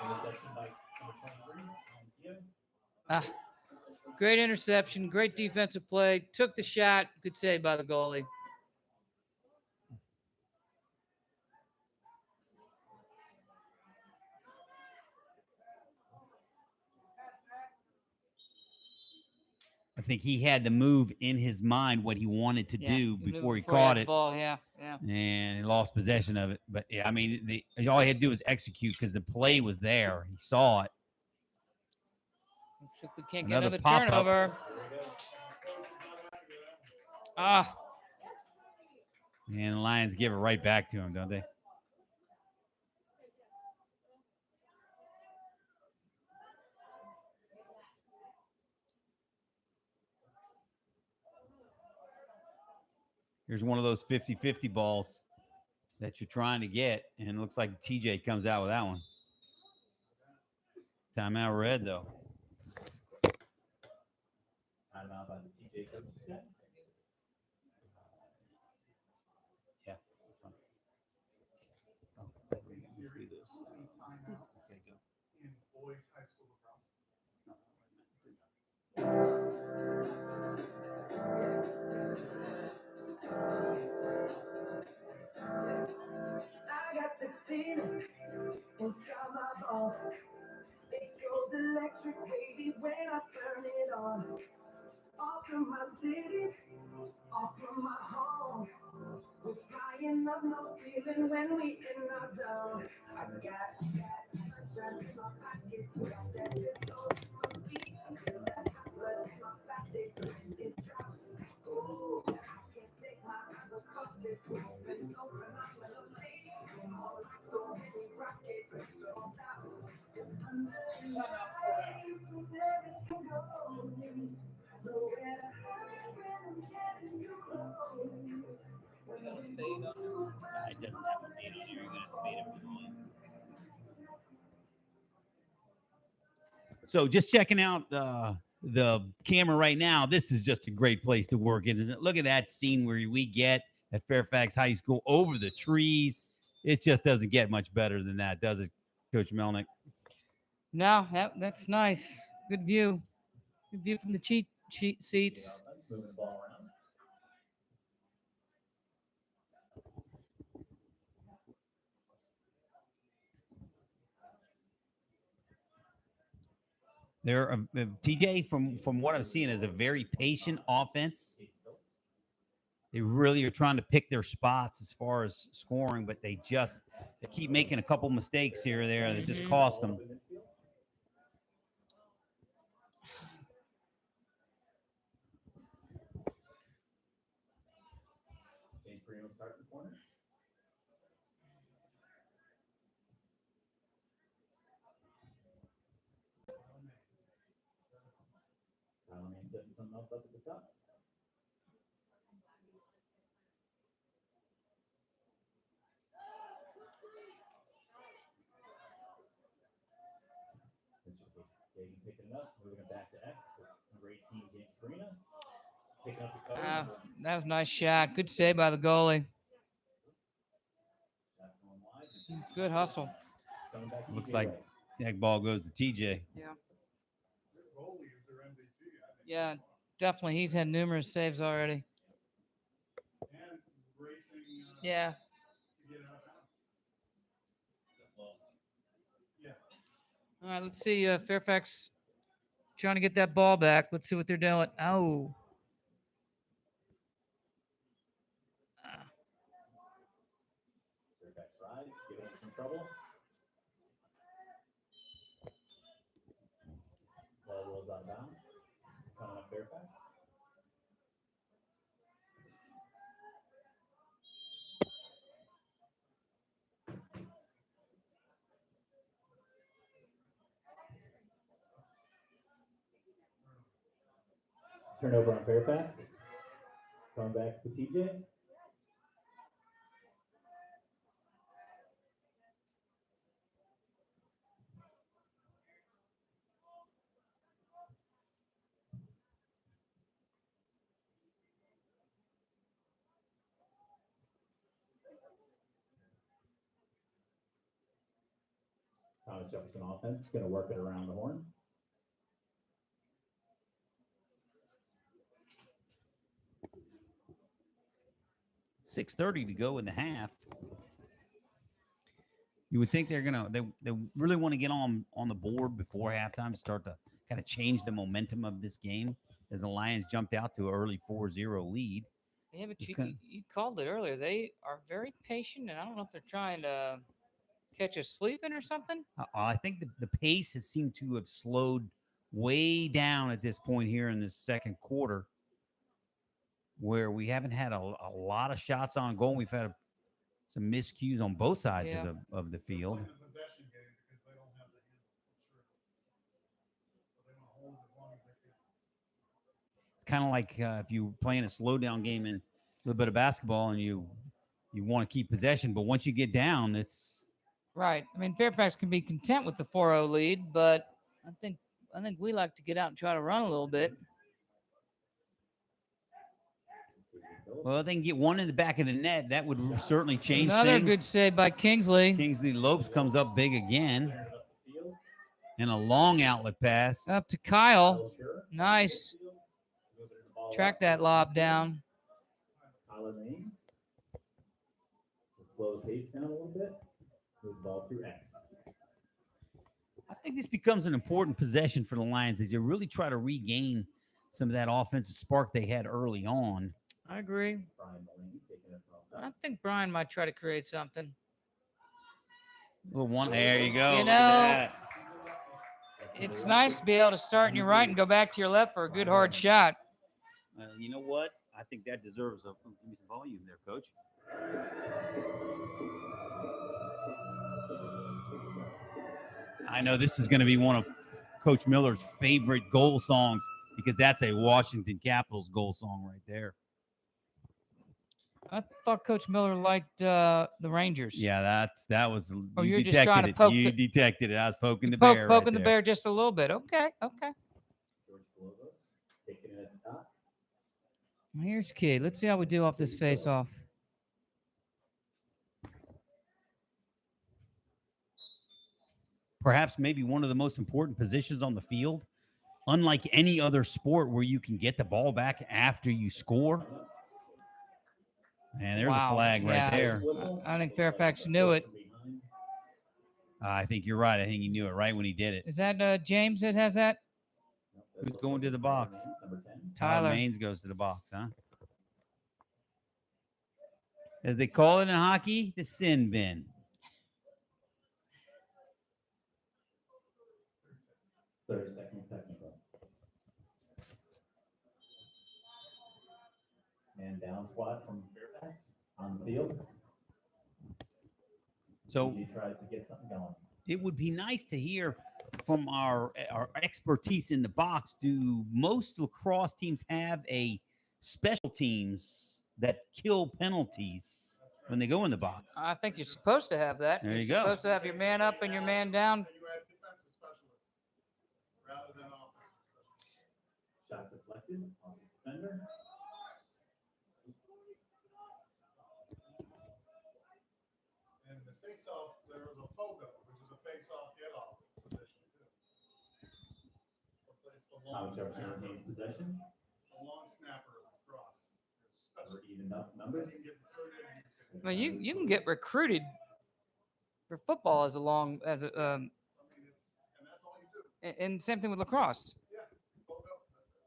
Interception by number 23. Thank you. Great interception, great defensive play. Took the shot. Good save by the goalie. I think he had the move in his mind what he wanted to do before he had caught the it, ball. Yeah. and he lost possession of it. But yeah, I mean, all he had to do was execute because the play was there. He saw it. Let's see if we can't Another get another pop-up. turnover. And the Lions give it right back to him, don't they? Here's one of those 50-50 balls that you're trying to get, and it looks like TJ comes out with that one. Timeout red, though. Timeout by the TJ coach, you said? Yeah, that's fine. Oh, let's do this. Timeout Okay, go. in boys high school lacrosse. I got this feeling inside my bones. It goes electric, baby, when I turn it on. Off from my city, off from my home. We're flying up no ceiling when we in our zone. I got sunshine in my pocket, got that good soul in my feet. That hot blood in my body, it drops. Ooh, I can't take my eyes off it. Been so phenomenal, lady. All I go when we rock it, don't stop. Under the lights, there it can go. Nowhere to hide when I'm getting you close. It doesn't have to fade on here. You're going to have to fade everything on. So just checking out the camera right now, this is just a great place to work, isn't it? Look at that scene where we get at Fairfax High School over the trees. It just doesn't get much better than that, does it, Coach Melnick? No, that's nice. Good view. Good view from the cheat seats. Moving the ball around. They're TJ from what I'm seeing is a very patient offense. They really are trying to pick their spots as far as scoring, but they keep making a couple mistakes here or there that just cost them. James Pregame start in the corner. Tyler Main setting something up at the top. Mr. Pregame picking it up, moving it back to X. Number 18, James Farina. Picking up the cover. That was a nice shot. Good save by the goalie. Good hustle. Looks like that ball goes to TJ. Yeah. Their goalie is their MVP, I think. Yeah, definitely. He's had numerous saves already. And racing Yeah. to get out of bounds. Yeah. All right, let's see. Fairfax trying to get that ball back. Let's see what they're doing. Oh. Fairfax ride, giving him some trouble. Ball rolls out of bounds. Coming up Fairfax. Turnover on Fairfax. Coming back to TJ. Thomas Jefferson offense, going to work it around the horn. .6:30 to go in the half. You would think they really want to get on the board before halftime to start to kind of change the momentum of this game as the Lions jumped out to an early 4-0 lead. Yeah, but you called it earlier. They are very patient, and I don't know if they're trying to catch us sleeping or something. I think the pace has seemed to have slowed way down at this point here in this second quarter, where we haven't had a lot of shots on goal. We've had some miscues on both sides of the field. They're playing a possession game because they don't have the handle, for sure. So they want to hold it as long as they can. It's kind of like if you're playing a slow down game in a little bit of basketball and you want to keep possession, but once you get down, it's right. I mean, Fairfax can be content with the 4-0 lead, but I think we like to get out and try to run a little bit. Well, if they can get one in the back of the net, that would certainly change Another things. good save by Kingsley. Kingsley Lopes comes up big again. And a long outlet pass. Up to Kyle. Nice. Track that lob down. Tyler Maines. Slow the pace down a little bit. Move the ball through X. I think this becomes an important possession for the Lions as they really try to regain some of that offensive spark they had early on. I agree. I think Brian might try to create something. Little one, there you go. You know, it's nice to be able to start in your right and go back to your left for a good hard shot. You know what? I think that deserves give me some volume there, Coach. I know this is going to be one of Coach Miller's favorite goal songs because that's a Washington Capitals goal song right there. I thought Coach Miller liked the Rangers. Yeah, that was. Oh, you you're just trying to poke. You detected it. I was poking the bear. Poking the bear just a little bit. Okay. Here's key. Let's see how we do off this face-off. Perhaps maybe one of the most important positions on the field, unlike any other sport where you can get the ball back after you score. And there's a flag right there. I think Fairfax knew it. I think you're right. I think he knew it right when he did it. Is that James that has that? Who's going to the box? Tyler Maines goes to the box, huh? As they call it in hockey, the sin bin. Second technical. Man down squat from Fairfax on the field. So he tried to get something going. It would be nice to hear from our expertise in the box. Do most lacrosse teams have a special teams that kill penalties when they go in the box? I think you're supposed to have that. There you You're go. supposed to have your man up and your man down. You add defensive specialists rather than offensive. selected on this defender. And the face-off, there was a photo, which is a face-off get-off position too. But it's the long Jefferson snapper. retains possession. It's the long snapper across. Or even numbers. Well, you can get recruited for football as a long as a And that's all you do. and same thing with lacrosse. Yeah, photo, that's it.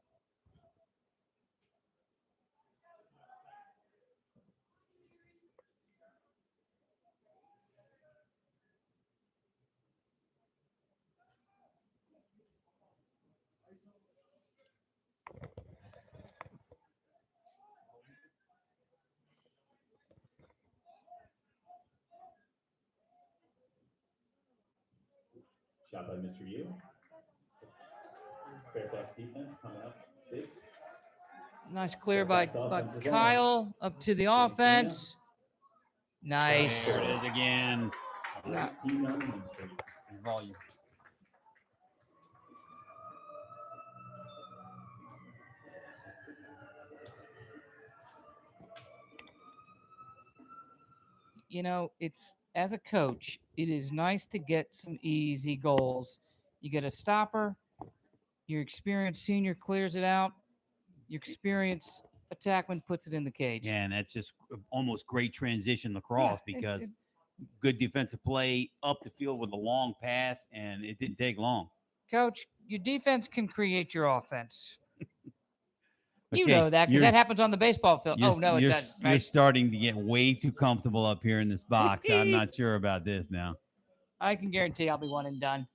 Shot by Mr. Yu. Fairfax defense coming up big. Nice clear by Kyle up to the offense. Nice. There it is again. Now, 18 on Main Street. Volume. you know, it's as a coach, it is nice to get some easy goals. You get a stopper, your experienced senior clears it out, your experienced attackman puts it in the cage. Yeah, and that's just almost great transition lacrosse Yeah, because good defensive play up the field with a long pass, and it didn't take long. Coach, your defense can create your offense. You Okay, know that because you're- that happens on the baseball field. Oh, no, it you're, doesn't. You're Right? starting to get way too comfortable up here in this box. I'm not sure about this now. I can guarantee I'll be one and done.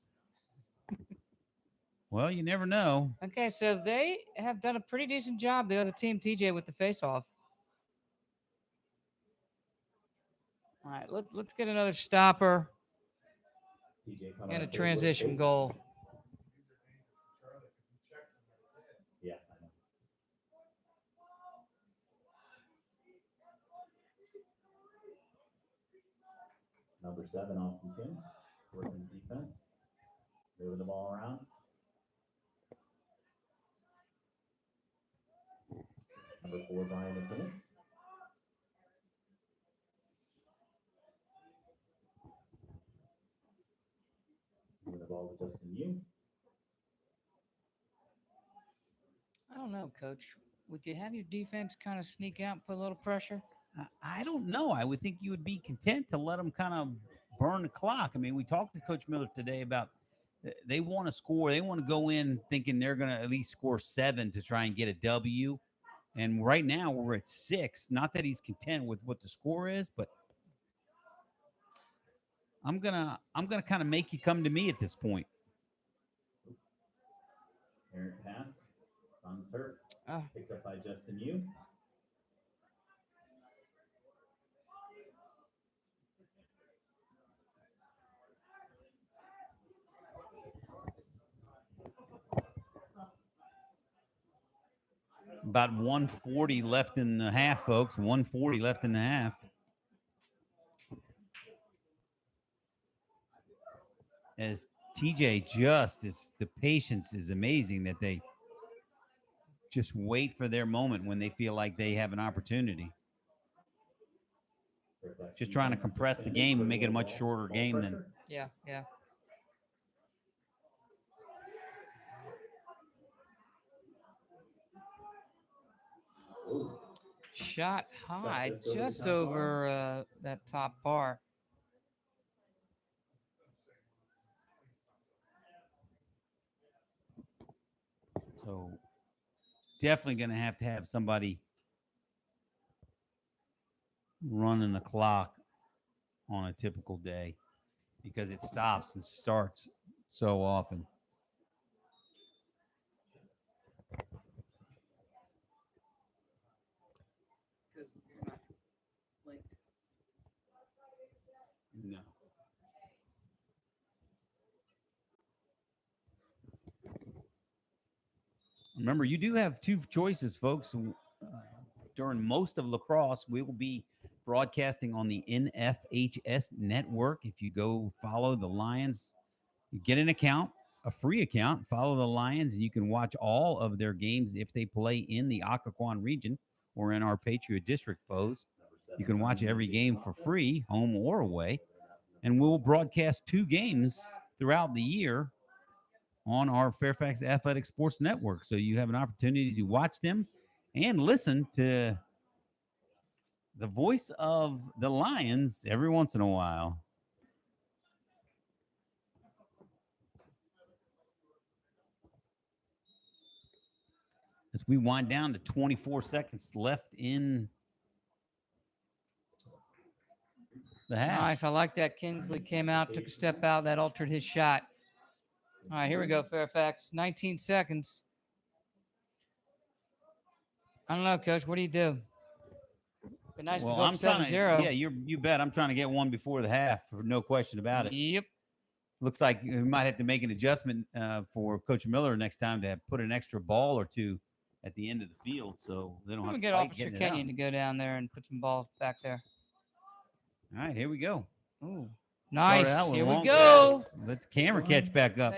Well, you never know. Okay, so they have done a pretty decent job, the other team, TJ, with the face-off. All right, let's get another stopper TJ coming and a up big with transition base. goal. Yeah, I know. Number 7, Austin Kim, working defense, moving the ball around. Number 4, Brian McInnes. Moving the ball to Justin Yu. I don't know, Coach. Would you have your defense kind of sneak out and put a little pressure? I don't know. I would think you would be content to let them kind of burn the clock. I mean, we talked to Coach Miller today about they want to score. They want to go in thinking they're going to at least score 7 to try and get a W. And right now we're at 6. Not that he's content with what the score is, but I'm gonna kind of make you come to me at this point. Errant pass on the turf. Oh. Picked up by Justin Yu. About 140 left in the half, folks. 140 left in the half. As TJ the patience is amazing that they just wait for their moment when they feel like they have an opportunity. Just trying to compress the game and make it a much shorter game than. Yeah. Shot high, just over that top bar. So definitely going to have somebody running the clock on a typical day because it stops and starts so often. No. Remember, you do have 2 choices, folks. During most of lacrosse, we will be broadcasting on the NFHS network. If you go follow the Lions, you get an account, a free account. Follow the Lions, and you can watch all of their games if they play in the Occoquan region or in our Patriot District foes. You can watch every game for free, home or away. And we'll broadcast 2 games throughout the year on our Fairfax Athletic Sports Network. So you have an opportunity to watch them and listen to the voice of the Lions every once in a while. As we wind down to 24 seconds left in the half. Nice. I like that. Kingsley came out, took a step out. That altered his shot. All right, here we go, Fairfax. 19 seconds. I don't know, Coach. What do you do? Be nice to go up 7-0. Yeah, you bet. I'm trying to get one before the half, no question about it. Yep. Looks like we might have to make an adjustment for Coach Miller next time to put an extra ball or two at the end of the field, so they don't have to get fight Officer getting it Kenyon out. to go down there and put some balls back there. All right, here we go. Ooh, nice. Started out with Here a we long go. pass. Let the camera catch back up.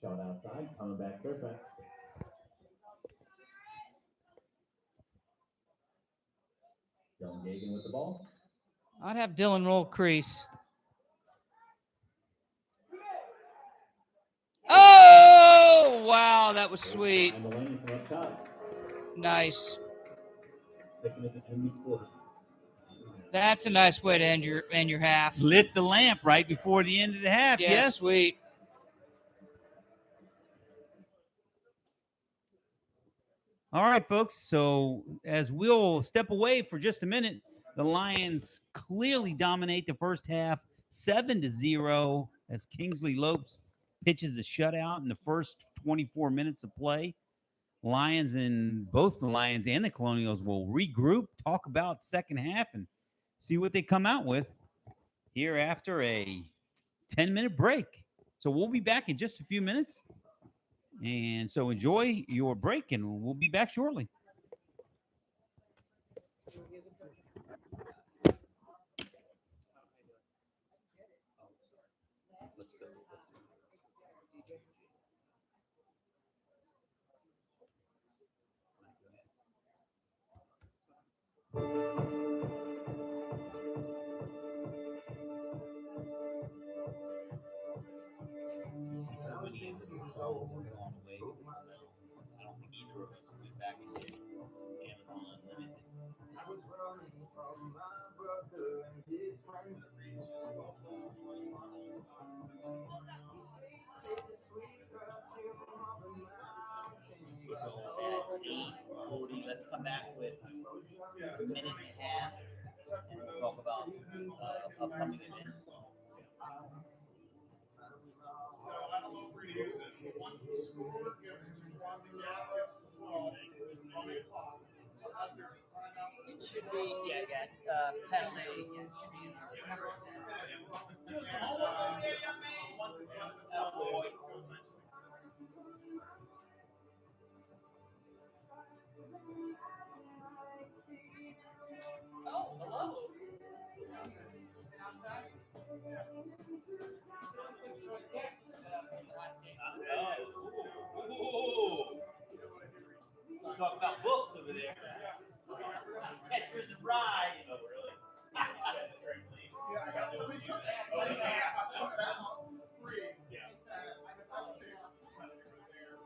Shot outside, coming back Fairfax. Dylan Gagan with the ball. I'd have Dylan roll crease. Oh, wow. That was sweet. And the lane from up top. Nice. Taking it to end the quarter. That's a nice way to end your half. Lit the lamp right before the end of the half. Yeah, Yes. sweet. All right, folks. So as we'll step away for just a minute, the Lions clearly dominate the first half, 7-0, as Kingsley Lopes pitches a shutout in the first 24 minutes of play. Lions and both the Lions and the Colonials will regroup, talk about second half, and see what they come out with here after a 10-minute break. So we'll be back in just a few minutes. And so enjoy your break, and we'll be back shortly. So many of the results have gone away. I don't think either of us went back and did Amazon Unlimited. So at 8:40, let's come back with a minute and a half and we'll talk about upcoming events. So I don't know if we're going to use this, but once the score gets to 12, the gap gets to 12, on the clock, unless there's a timeout. It should be, penalty. Yeah, it should be in our Once it's less than 12, it goes back to Oh, hello. So talk about books over there. Catchers and Ride. Oh, really? Yeah, I got somebody to put it out free. Yeah. Because I'm a big there.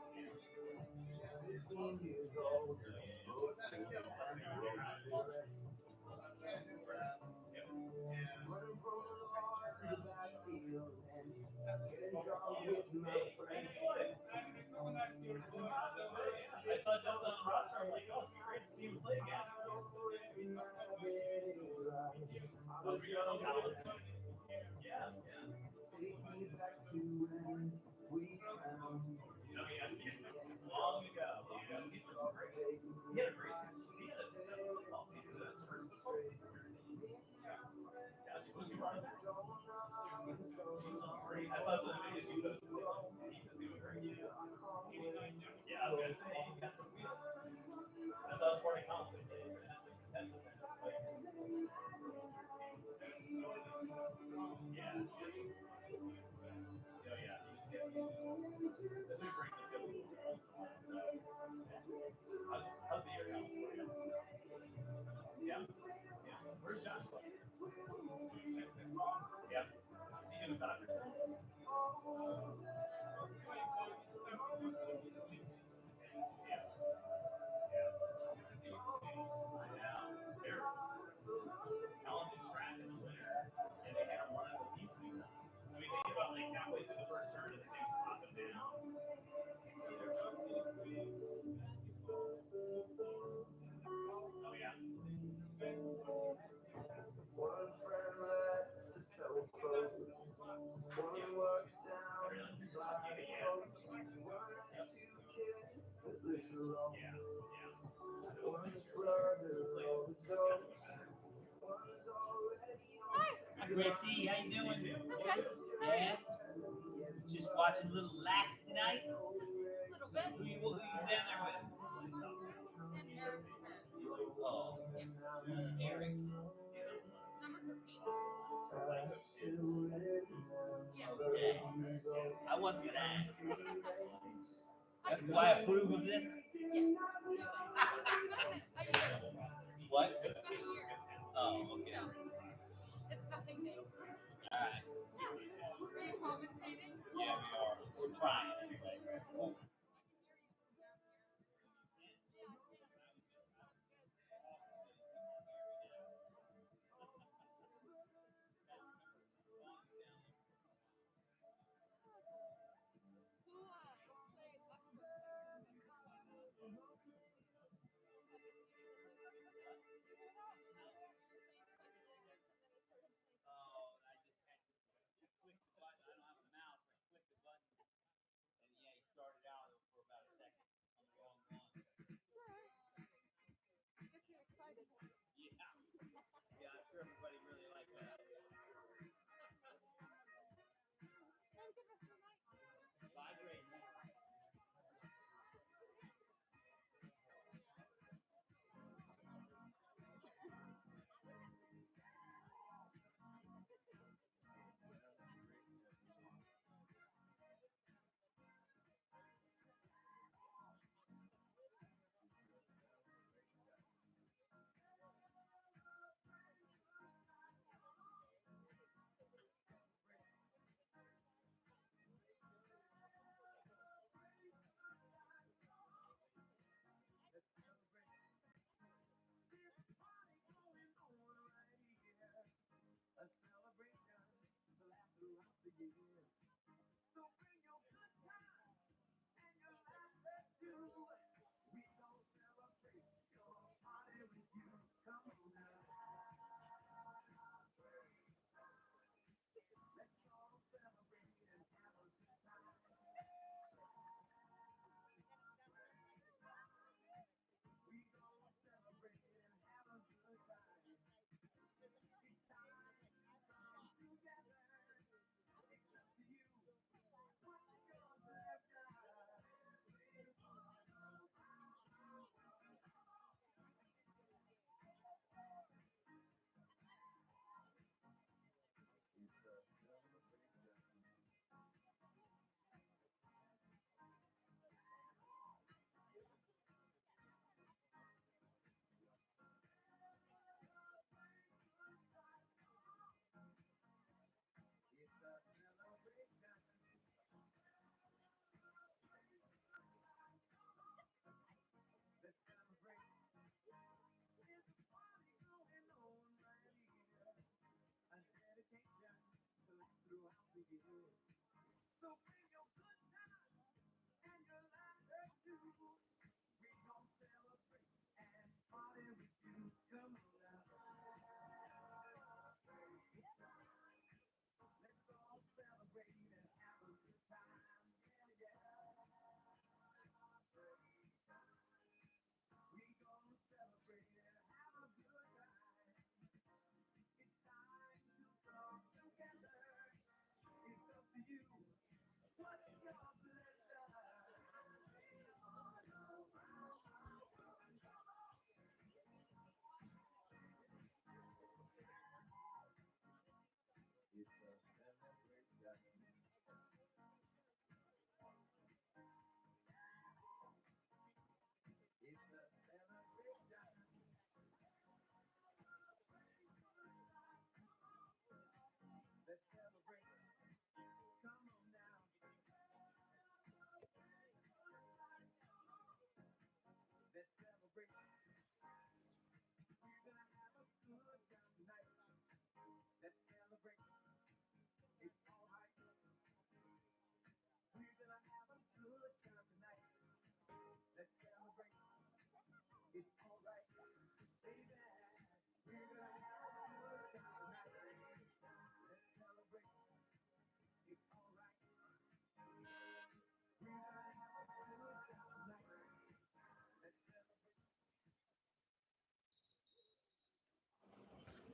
It's 1 years old. That kills everything. And new grass. And running from the Lord to the backfield. And sets his phone. I saw just on the roster. I'm like, oh, it's great to see him play again. Long ago. He had a great successful football season. That was his first football season. Was he running back? I saw some videos you posted. He was doing great. Yeah, I was gonna say he's got some wheels. I saw Sporting Council. Hi, Gracie. How you doing? Okay. Yeah. Just watching Little Lax tonight. A little bit. Who you down there with? And Eric's Oh, who's Eric? number 13. Yes. Okay. I wasn't gonna ask. Do I approve of this? Yes. I use it. What? A year. Oh, okay. So, it's nothing new. All right. Are you commentating? Yeah, we are. We're trying anyway. Started out for about a second on the wrong one. Gets you excited. Yeah. Yeah, I'm sure everybody really liked that. Bye, Gracie.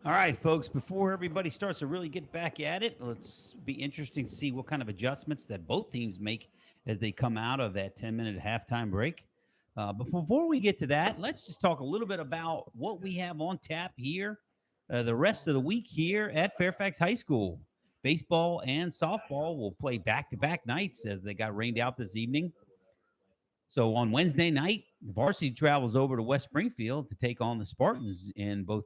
All right, folks, before everybody starts to really get back at it, let's be interesting to see what kind of adjustments that both teams make as they come out of that 10-minute halftime break. But before we get to that, let's just talk a little bit about what we have on tap here the rest of the week here at Fairfax High School. Baseball and softball will play back-to-back nights as they got rained out this evening. So on Wednesday night, the varsity travels over to West Springfield to take on the Spartans in both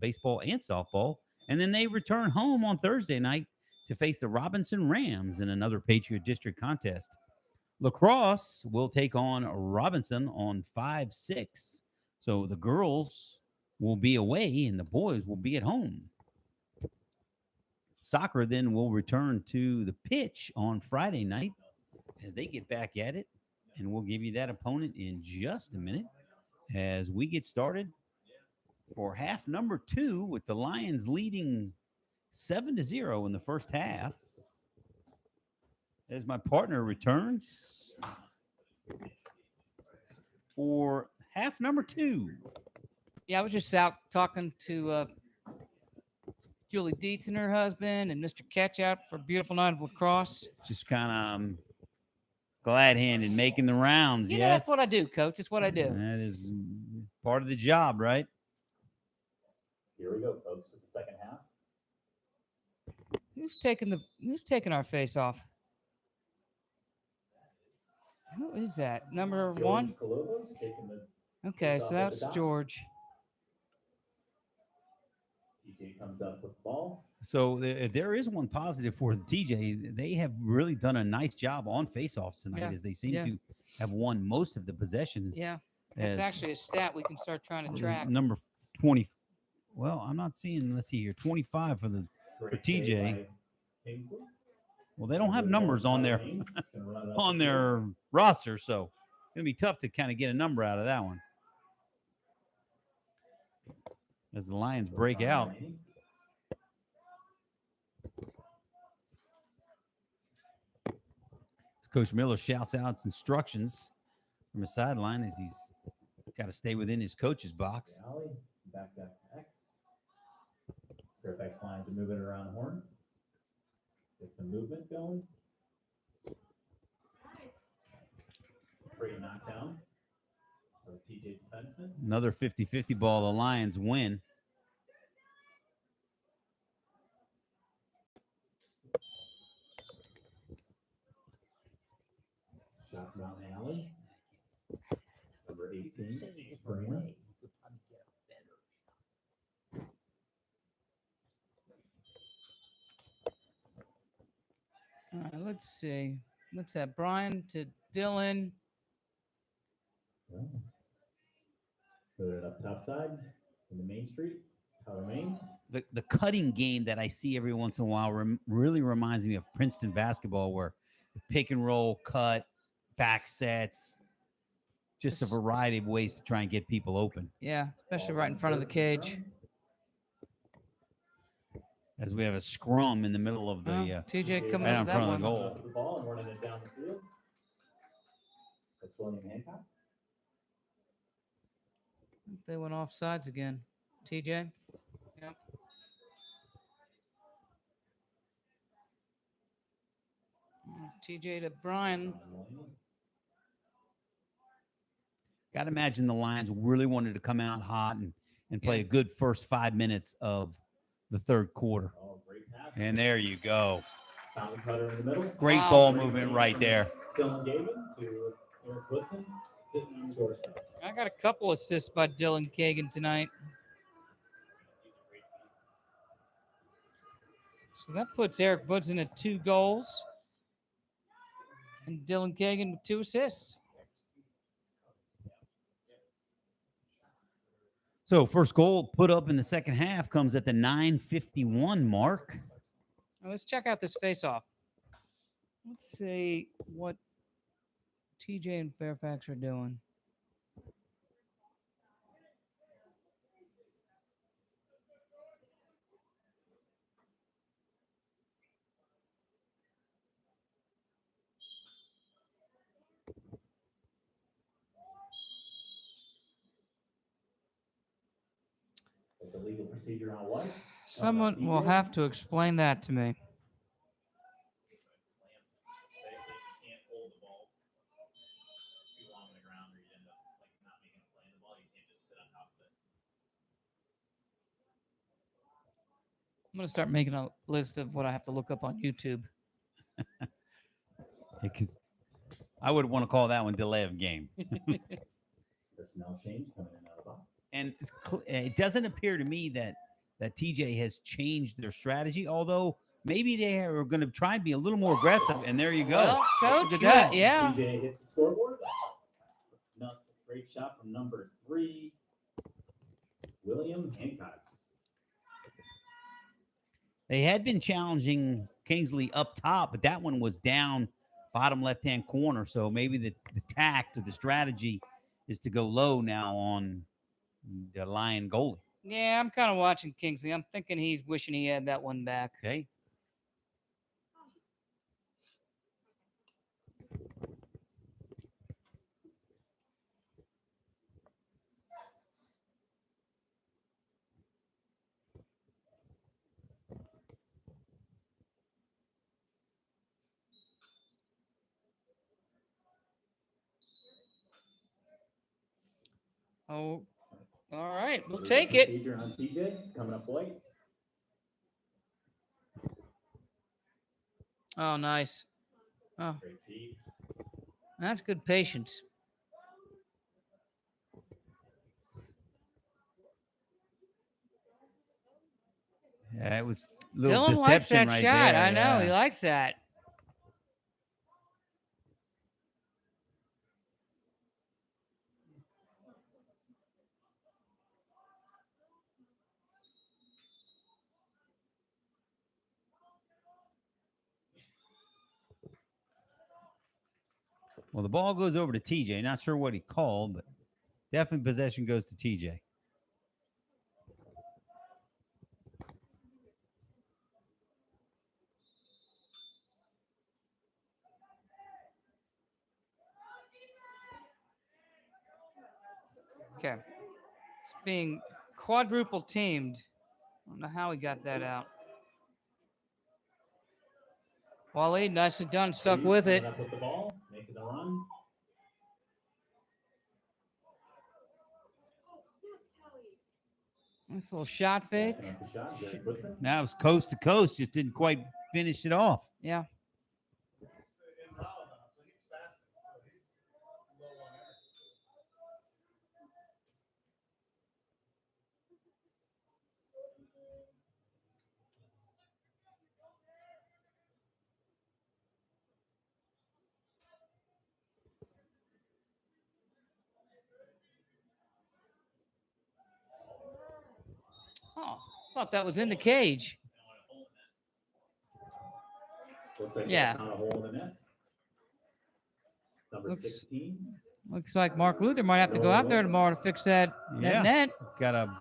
baseball and softball. And then they return home on Thursday night to face the Robinson Rams in another Patriot District contest. Lacrosse will take on Robinson on 5-6. So the girls will be away and the boys will be at home. Soccer then will return to the pitch on Friday night as they get back at it. And we'll give you that opponent in just a minute as we get started for half number 2 with the Lions leading 7-0 in the first half. As my partner returns for half number 2. Yeah, I was just out talking to Julie Dietz and her husband and Mr. Catch out for a beautiful night of lacrosse. Just kind of glad-handed, making the rounds, You yes? know, that's what I do, Coach. It's what I do. That is part of the job, right? Here we go, folks, with the second half. Who's taking our face off? Who is that? Number George 1? Colobos taking the Okay, face so off at that's the top. George. TJ comes up with the ball. So there is one positive for the TJ. They have really done a nice job on faceoffs tonight Yeah, as they seem yeah. to have won most of the possessions. Yeah, as it's actually a stat we can start trying to track. Number 20. Well, I'm not seeing, let's see here, 25 for Great TJ. save by Kingsley. Well, they don't have numbers on their on their roster, so it's gonna be tough to kind of get a number out of that one. As the Lions break out. As Coach Miller shouts out instructions from the sideline as he's got to stay within his coach's box. Alley, back to X. Fairfax Lions are moving around horn. Get some movement going. Great knockdown of TJ defenseman. Another 50-50 ball. The Lions win. Shot from out in the alley. Number 18. Marina. All right, let's see. What's that? Brian to Dylan. Put it up top side in the main street. Tyler Mains. The cutting game that I see every once in a while really reminds me of Princeton basketball, where the pick and roll, cut, back sets, just a variety of ways to try and get people open. Yeah, especially right in front of the cage. As we have a scrum in the middle of the TJ coming right up in with that front of one. the goal. The ball and running it down the field. That's William Hancock. They went off sides again. TJ? Yep. TJ to Brian. Got to imagine the Lions really wanted to come out hot and play a good first 5 minutes of the third quarter. Oh, great pass. And there you go. Fountain cutter in the middle. Great Wow. ball Great movement feed right from there. Dylan Gavin to Eric Woodson sitting on the doorstep. I got a couple assists by Dylan Kagan tonight. So that puts Eric Woodson at 2 goals. And Dylan Kagan with 2 assists. So first goal put up in the second half comes at the 9:51 mark. Now let's check out this face-off. Let's see what TJ and Fairfax are doing. With the legal procedure on what? Someone will have to explain that to me. They can't hold the ball too long on the ground, or you end up like not making a play in the ball. You can't just sit on top of it. I'm going to start making a list of what I have to look up on YouTube. Because I would want to call that one delay of game. Personnel change coming in out of the box. And it doesn't appear to me that TJ has changed their strategy, although maybe they are going to try and be a little more aggressive. And there you go. Well, Coach, Look at that. yeah. TJ hits the scoreboard. Great shot from number 3, William Hancock. They had been challenging Kingsley up top, but that one was down bottom left-hand corner. So maybe the tact or the strategy is to go low now on the Lion goalie. Yeah, I'm kind of watching Kingsley. I'm thinking he's wishing he had that one back. Okay. Oh, all right. We'll take it. Procedure on TJ. It's coming up white. Oh, nice. Oh, Great feed. that's good patience. Yeah, it was a little Dylan likes deception that right shot. there. I know. He yeah. likes that. Well, the ball goes over to TJ. Not sure what he called, but definitely possession goes to TJ. Okay. It's being quadruple teamed. I don't know how he got that out. Waleed, nicely done. Stuck with it. Up with the ball, making the run. Nice little shot fake. Backing up the shot, Jared Woodson. Now it was coast to coast. Just didn't quite finish it off. Yeah. He's in Ramadan, so he's fasting, so he's low on energy. Oh, thought that was in the cage. Looks like Yeah. they found a hole in the net. Number Looks- 16. Looks like Mark Luther might have to go out there tomorrow to fix that Yeah. net. Got a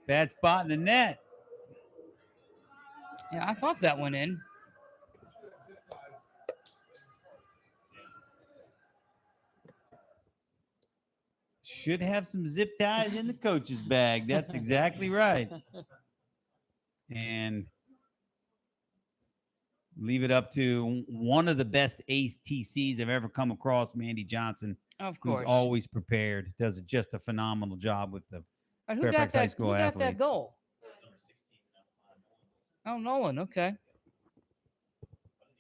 bad spot in the net. Yeah, I thought that went in. Zip ties. Should have some zip ties in the coach's bag. That's exactly right. And leave it up to one of the best ace TCs I've ever come across, Mandy Johnson, Of who's course. always prepared, does just a phenomenal job with the And who Fairfax got High that? School Who got that athletes. goal? Number 16. Oh, Nolan. Okay. I didn't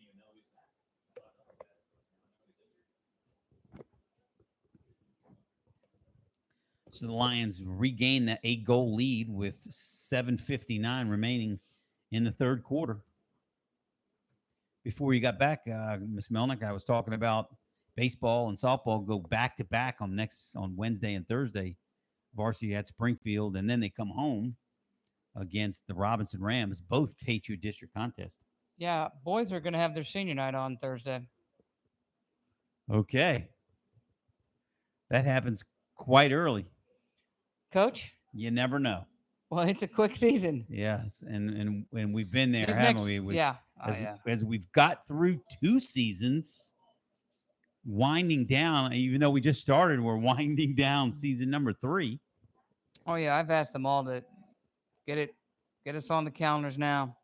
even know he was back. So the Lions regain that 8-goal lead with 7:59 remaining in the third quarter. Before you got back, Ms. Melnick, I was talking about baseball and softball go back to back on Wednesday and Thursday. Varsity at Springfield, and then they come home against the Robinson Rams, both Patriot District contest. Yeah, boys are going to have their senior night on Thursday. Okay. That happens quite early. Coach? You never know. Well, it's a quick season. Yes, and we've been there, This haven't next- we? yeah. Oh, As, yeah. as we've got through 2 seasons, winding down, even though we just started, we're winding down season number 3. Oh, yeah. I've asked them all to Get it. Get us on the calendars now.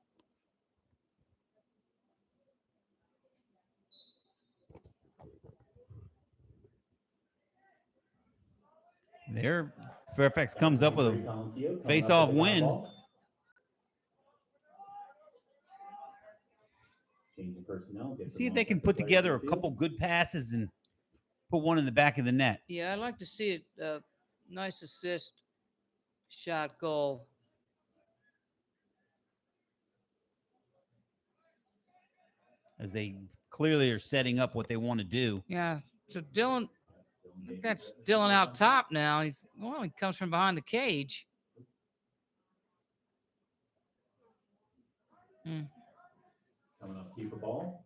There, Fairfax comes up with a face-off win. See if they can put together a couple good passes and put one in the back of the net. Yeah, I'd like to see a nice assist, shot, goal. As they clearly are setting up what they want to do. Yeah. So Dylan, that's Dylan out top now. He comes from behind the cage. Coming up, keeper ball.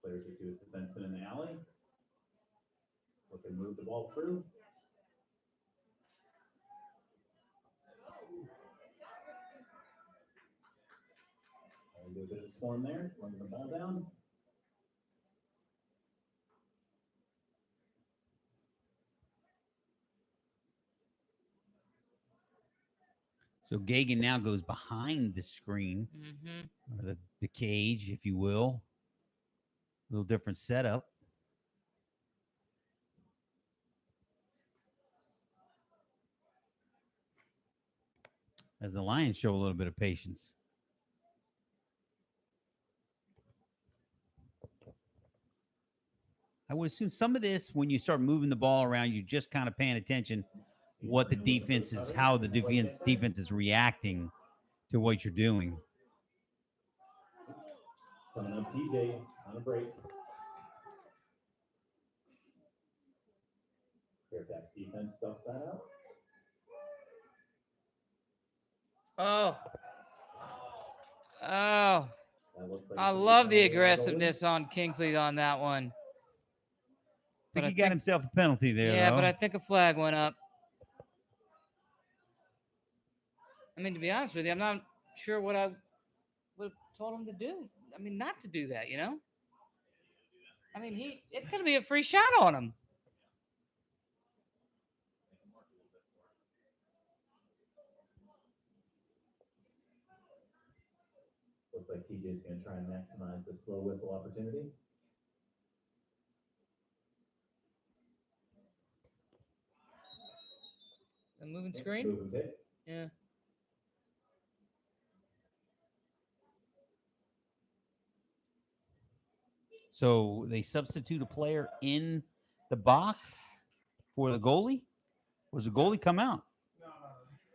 Clears it to his defenseman in the alley. Looking to move the ball through. A little bit of storm there, running the ball down. So Gagan now goes behind the screen, or the cage, if you will. A little different setup. As the Lions show a little bit of patience. I would assume some of this, when you start moving the ball around, you're just kind of paying attention what the defense is, how the defense is reacting to what you're doing. Coming up, TJ on a break. Fairfax defense stuffs that out. Oh. Like I love the aggressiveness on Kingsley on that one. I think he got himself a penalty there, yeah, though. but I think a flag went up. I mean, to be honest with you, I'm not sure what I would have told him to do. I mean, not to do that, you know? I mean, it's going to be a free shot on him. Looks like TJ's going to try and maximize the slow whistle opportunity. The moving screen? Moving pick. Yeah. So they substitute a player in the box for the goalie? Or does the goalie come out? No,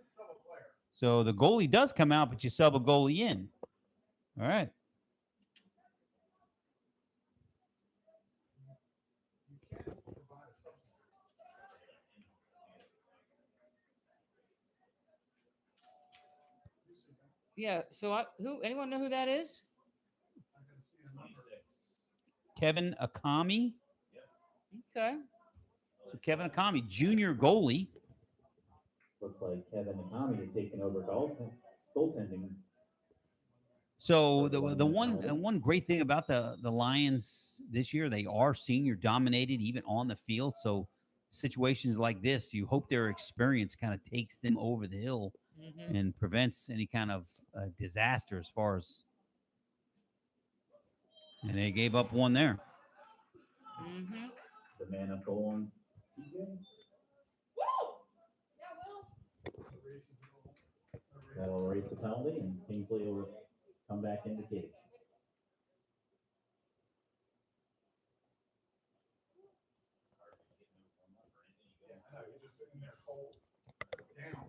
it's sub a player. So the goalie does come out, but you sub a goalie in. All right. You can't provide a substitute. Yeah, so anyone know who that is? Kevin Akami. Okay. So Kevin Akami, junior goalie. Looks like Kevin Akami has taken over goaltending. So the one great thing about the Lions this year, they are senior dominated even on the field. So situations like this, you hope their experience kind of takes them over the hill and prevents any kind of disaster as far as. And they gave up one there. The man up goal on TJ. That'll erase the penalty, and Kingsley will come back into cage. You're just sitting there cold. Down.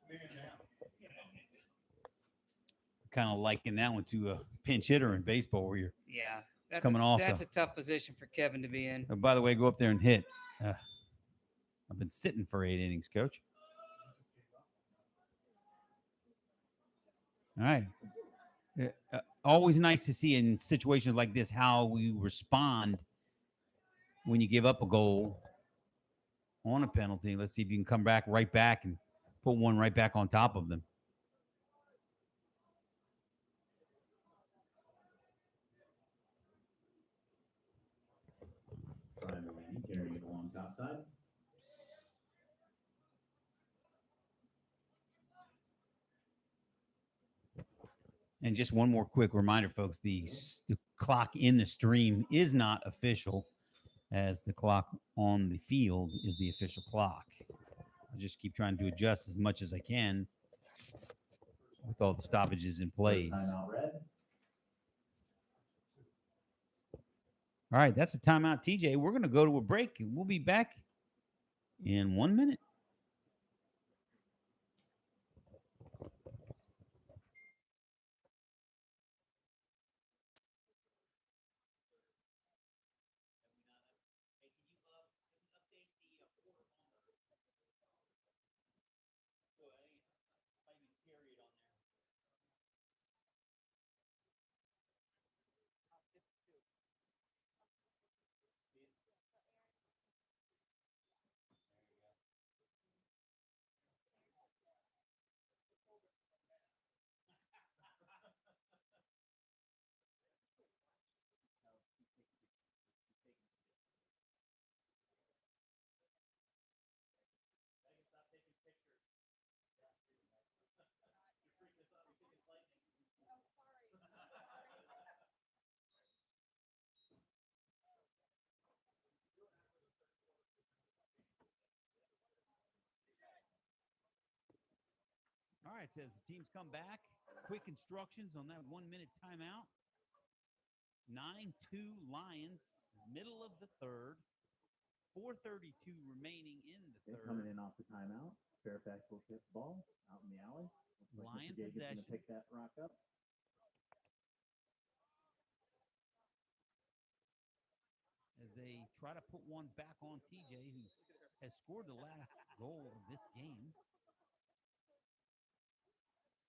Man down. Kind of liken that one to a pinch hitter in baseball where you're that's coming off. That's a tough position for Kevin to be in. Oh, by the way, go up there and hit. I've been sitting for 8 innings, Coach. All right. Always nice to see in situations like this how we respond when you give up a goal on a penalty. Let's see if you can come back and put one right back on top of them. Carrying it along top side. And just one more quick reminder, folks, the clock in the stream is not official, as the clock on the field is the official clock. I just keep trying to adjust as much as I can with all the stoppages in place. Timeout red. All right, that's a timeout, TJ. We're going to go to a break, and we'll be back in 1 minute. All right, says the teams come back. Quick instructions on that 1 minute timeout. 9-2 Lions, middle of the third. 4:32 remaining in the They're third. coming in off the timeout. Fairfax will get the ball out in the alley. Lion Mr. Jay gets possession. to pick that rock up. As they try to put one back on TJ, who has scored the last goal of this game.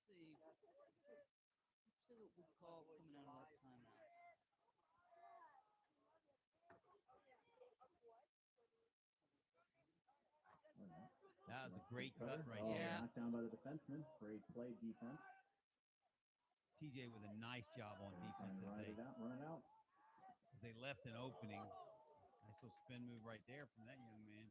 Let's see what we call coming out of that timeout. That was a great cut right Oh, there. knocked down by the defenseman. Great play defense. TJ with a nice job on defense Run it out, run it out. as they left an opening. Nice little spin move right there from that young man.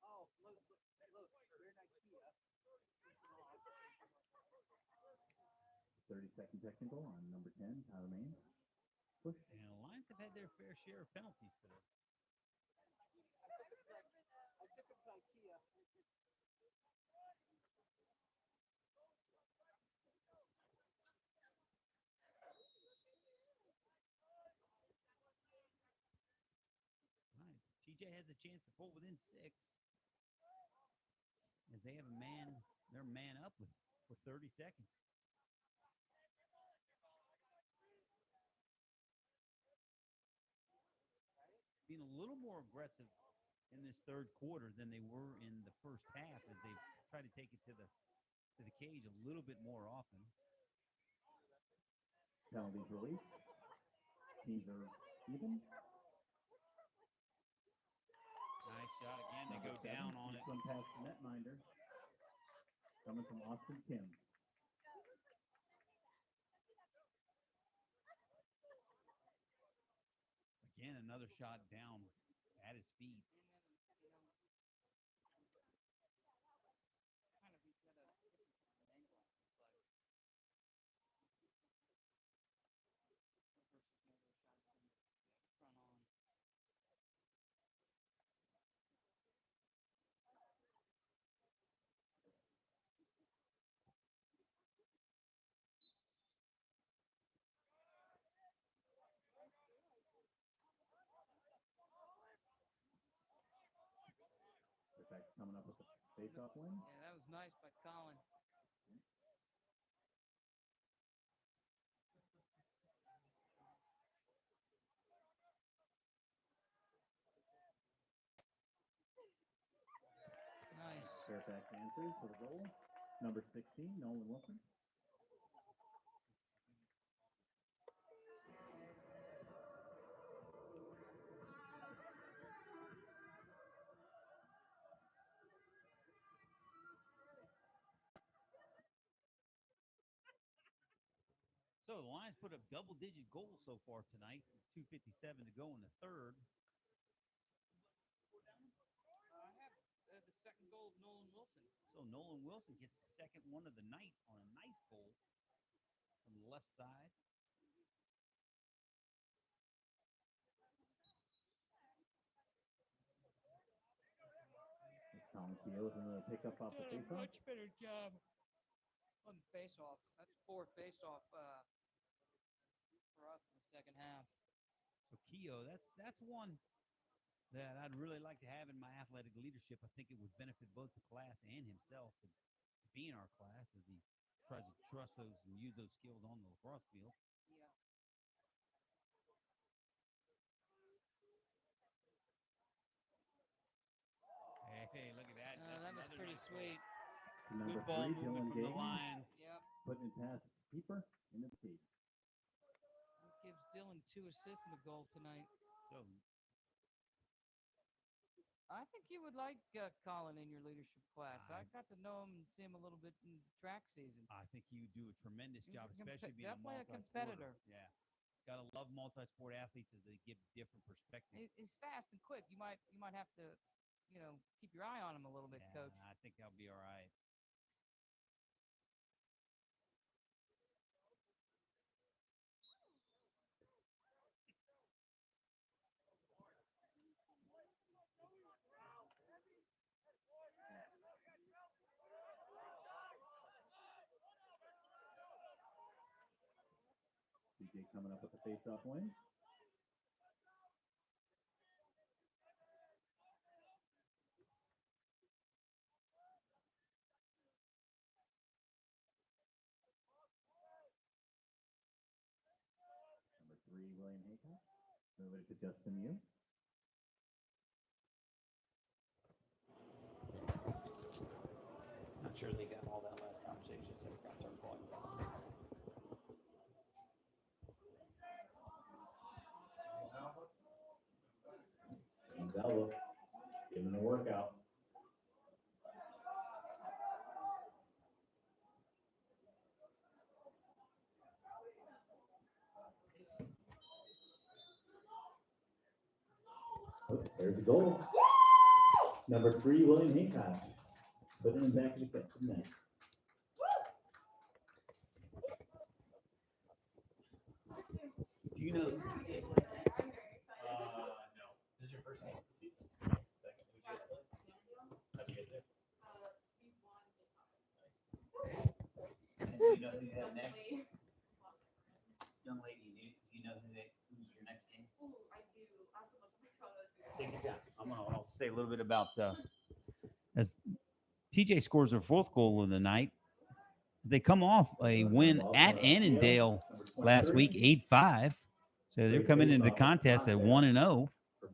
Oh, look, weird idea. 30-second technical on number 10, Tyler Main. Push. And the Lions have had their fair share of penalties today. All right, TJ has a chance to pull within 6. As they have they're man up for 30 seconds. Being a little more aggressive in this third quarter than they were in the first half, as they try to take it to the cage a little bit more often. Penalties released. Teams are even. Nice shot again. They go down on it. One past the netminder. Coming from Austin Kim. Again, another shot down at his feet. Fairfax coming up with a face-off win. Yeah, that was nice by Colin. Nice. Fairfax answers for the goal. Number 16, Nolan Wilson. So So the Lions put up double-digit goals so far tonight. 2:57 to go in the third. I have the second goal of Nolan Wilson. So Nolan Wilson gets the second one of the night on a nice goal from the left side. Colin Keogh with another pickup off the faceoff. Much better job on the faceoff. That's 4 faceoff for us in the second half. So Keogh, that's one that I'd really like to have in my athletic leadership. I think it would benefit both the class and himself to be in our class as he tries to trust those and use those skills on the lacrosse field. Yeah. Hey, look at that. That was Another pretty nice sweet. Number Good ball 3, movement Dylan from the Gayton, Lions. Yep. putting it past Peeper into the feed. Gives Dylan 2 assists and a goal tonight. So I think you would like Colin in your leadership class. I got to know him and see him a little bit in track season. I think you do a tremendous He's job, a especially being definitely a multi-sporter. competitor. Yeah. Gotta love multi-sport athletes as they give different perspectives. He's fast and quick. You might have to, keep your eye on him a little bit, Coach. I think that'll be all right. CJ coming up with the face-off win. Number 3, William Haycock. Move it to Justin Mew. Not sure they got all that last conversation. They got their point. Gonzalo giving a workout. Oh, there's the goal. Number 3, William Haycock. Putting him back in the net. Do you know? No. This is your first game of the season? Second. Who'd you guys play? How'd you guys do? Nice. And do you know who you have next? Young lady, do you know who's your next game? Take your time. I'll say a little bit about as TJ scores their 4th goal of the night. They come off a win at Annandale last week, 8-5. So they're coming into the contest at 1-0. From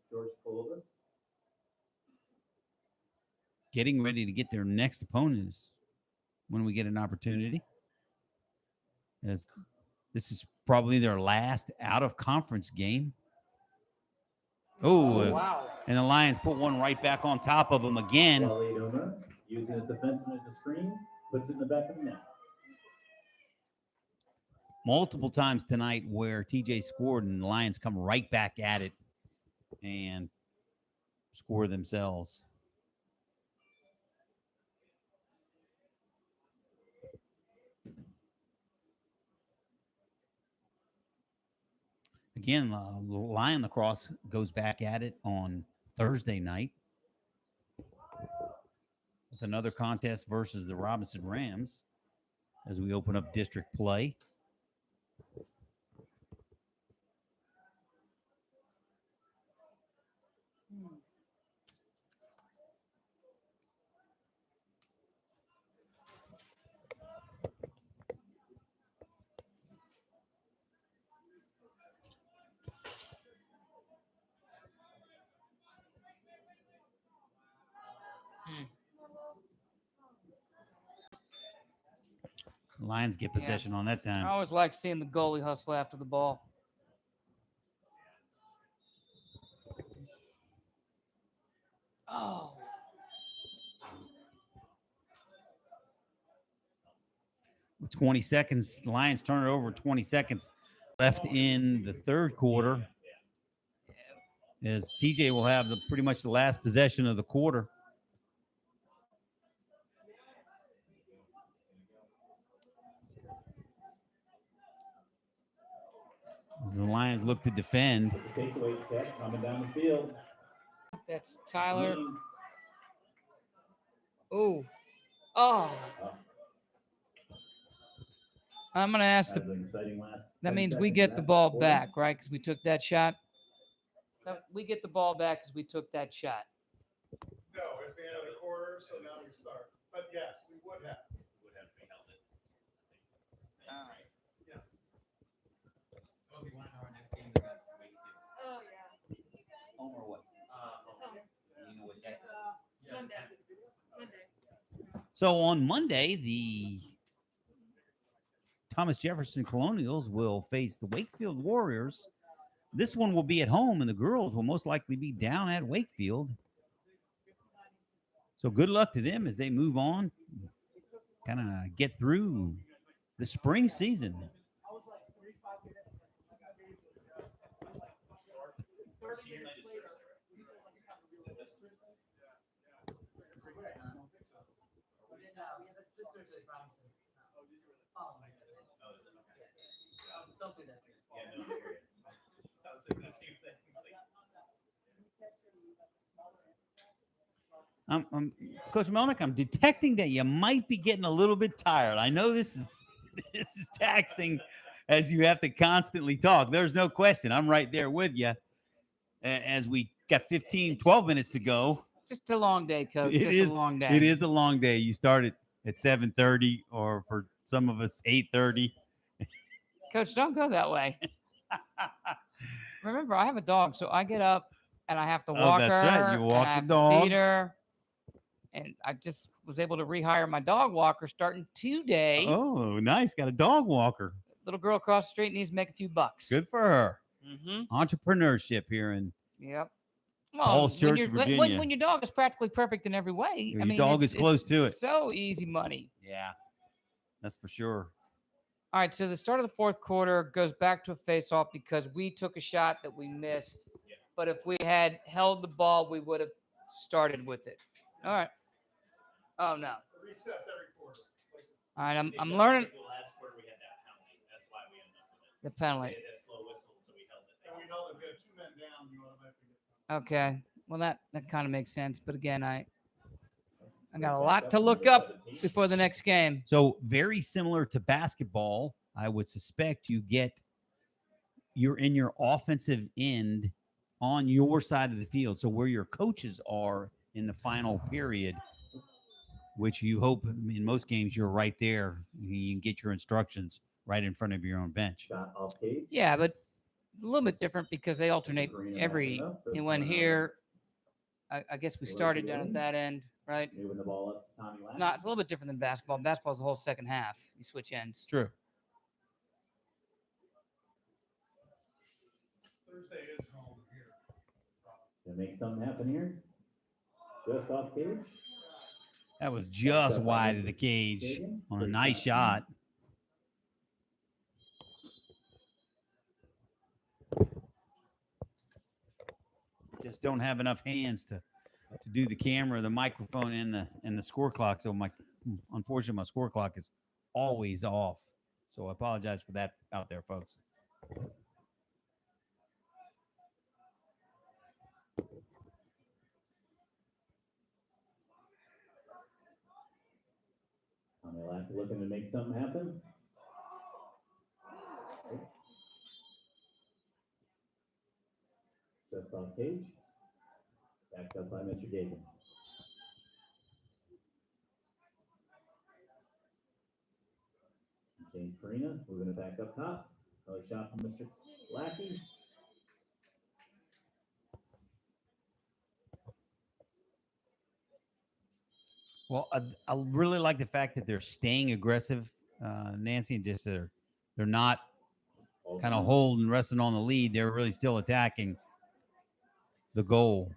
George Columbus. Getting ready to get their next opponents when we get an opportunity. As this is probably their last out-of-conference game. Oh, wow. And the Lions put one right back on top of them again. Using his defenseman as a screen, puts it in the back of the net. Multiple times tonight where TJ scored and the Lions come right back at it and score themselves. Again, Lion Lacrosse goes back at it on Thursday night with another contest versus the Robinson Rams as we open up district play. Lions get possession on that time. I always like seeing the goalie hustle after the ball. Oh. 20 seconds. The Lions turn it over. 20 seconds left in the third quarter. As TJ will have pretty much the last possession of the quarter. As the Lions look to defend. Takeaway check coming down the field. That's Tyler. Oh. Oh. I'm going to ask that means we get the ball back, right? Because we took that shot. We get the ball back because we took that shot. No, it's the end of the quarter, so now we start. But yes, we would have. Would have to be held it. Yeah. Oh, you want to know our next game against Wakefield? Oh, yeah. Home or what? You know what that? Monday. So on Monday, the Thomas Jefferson Colonials will face the Wakefield Warriors. This one will be at home, and the girls will most likely be down at Wakefield. So good luck to them as they move on, kind of get through the spring season. Don't do that. Coach Melnick, I'm detecting that you might be getting a little bit tired. I know this is taxing as you have to constantly talk. There's no question. I'm right there with you as we got 12 minutes to go. Just a long day, Coach. It is a long day. It is a long day. You started at 7:30, or for some of us, 8:30. Coach, don't go that way. Remember, I have a dog, so I get up and I have to walk her. That's right. You walk and I the have dog. to feed her. And I just was able to rehire my dog walker starting today. Oh, nice. Got a dog walker. Little girl across the street needs to make a few bucks. Good for her. Mm-hmm. Entrepreneurship here in Yep. Falls Church, Virginia. When your dog is practically perfect in every way, Your dog is close to it. So easy money. Yeah, that's for sure. All right, so the start of the fourth quarter goes back to a face-off because we took a shot that we missed. But if we had held the ball, we would have started with it. All right. Oh, no. Recess every quarter. All right, I'm learning Last quarter we had that penalty. That's why we ended up with it. the penalty. They had that slow whistle, so we held it. And we held it. We had 2 men down. You automatically get Okay. Well, that kind of makes sense. But again, I got a lot to look up before the next game. So very similar to basketball, I would suspect you're in your offensive end on your side of the field. So where your coaches are in the final period, which you hope in most games you're right there. You can get your instructions right in front of your own bench. Yeah, but a little bit different because they alternate every one here. I guess we started down at that end, right? Moving the ball up to Tommy Lack. No, it's a little bit different than basketball. Basketball's the whole second half. You switch ends. True. Thursday is home here. Gonna make something happen here. Just off cage. That was just wide of the cage on a nice shot. Just don't have enough hands to do the camera, the microphone, and the score clock. So unfortunately, my score clock is always off. So I apologize for that out there, folks. Tommy Lack looking to make something happen. Just off cage. Backed up by Mr. Gagan. James Farina moving it back up top. Another shot from Mr. Lackey. Well, I really like the fact that they're staying aggressive, Nancy, and just they're not kind of holding, resting on the lead. They're really still attacking the goal.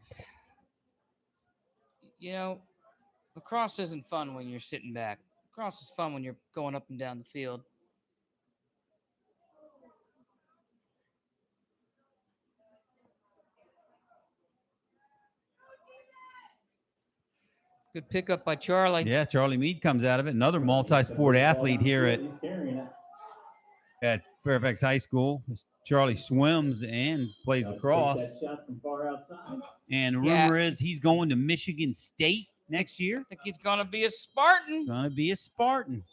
You know, lacrosse isn't fun when you're sitting back. Lacrosse is fun when you're going up and down the field. Good pickup by Charlie. Yeah, Charlie Meade comes out of it. Another multi-sport athlete here at Fairfax High School. Charlie swims and plays lacrosse. And rumor is he's going to Michigan State next year. I think he's going to be a Spartan. Going to be a Spartan.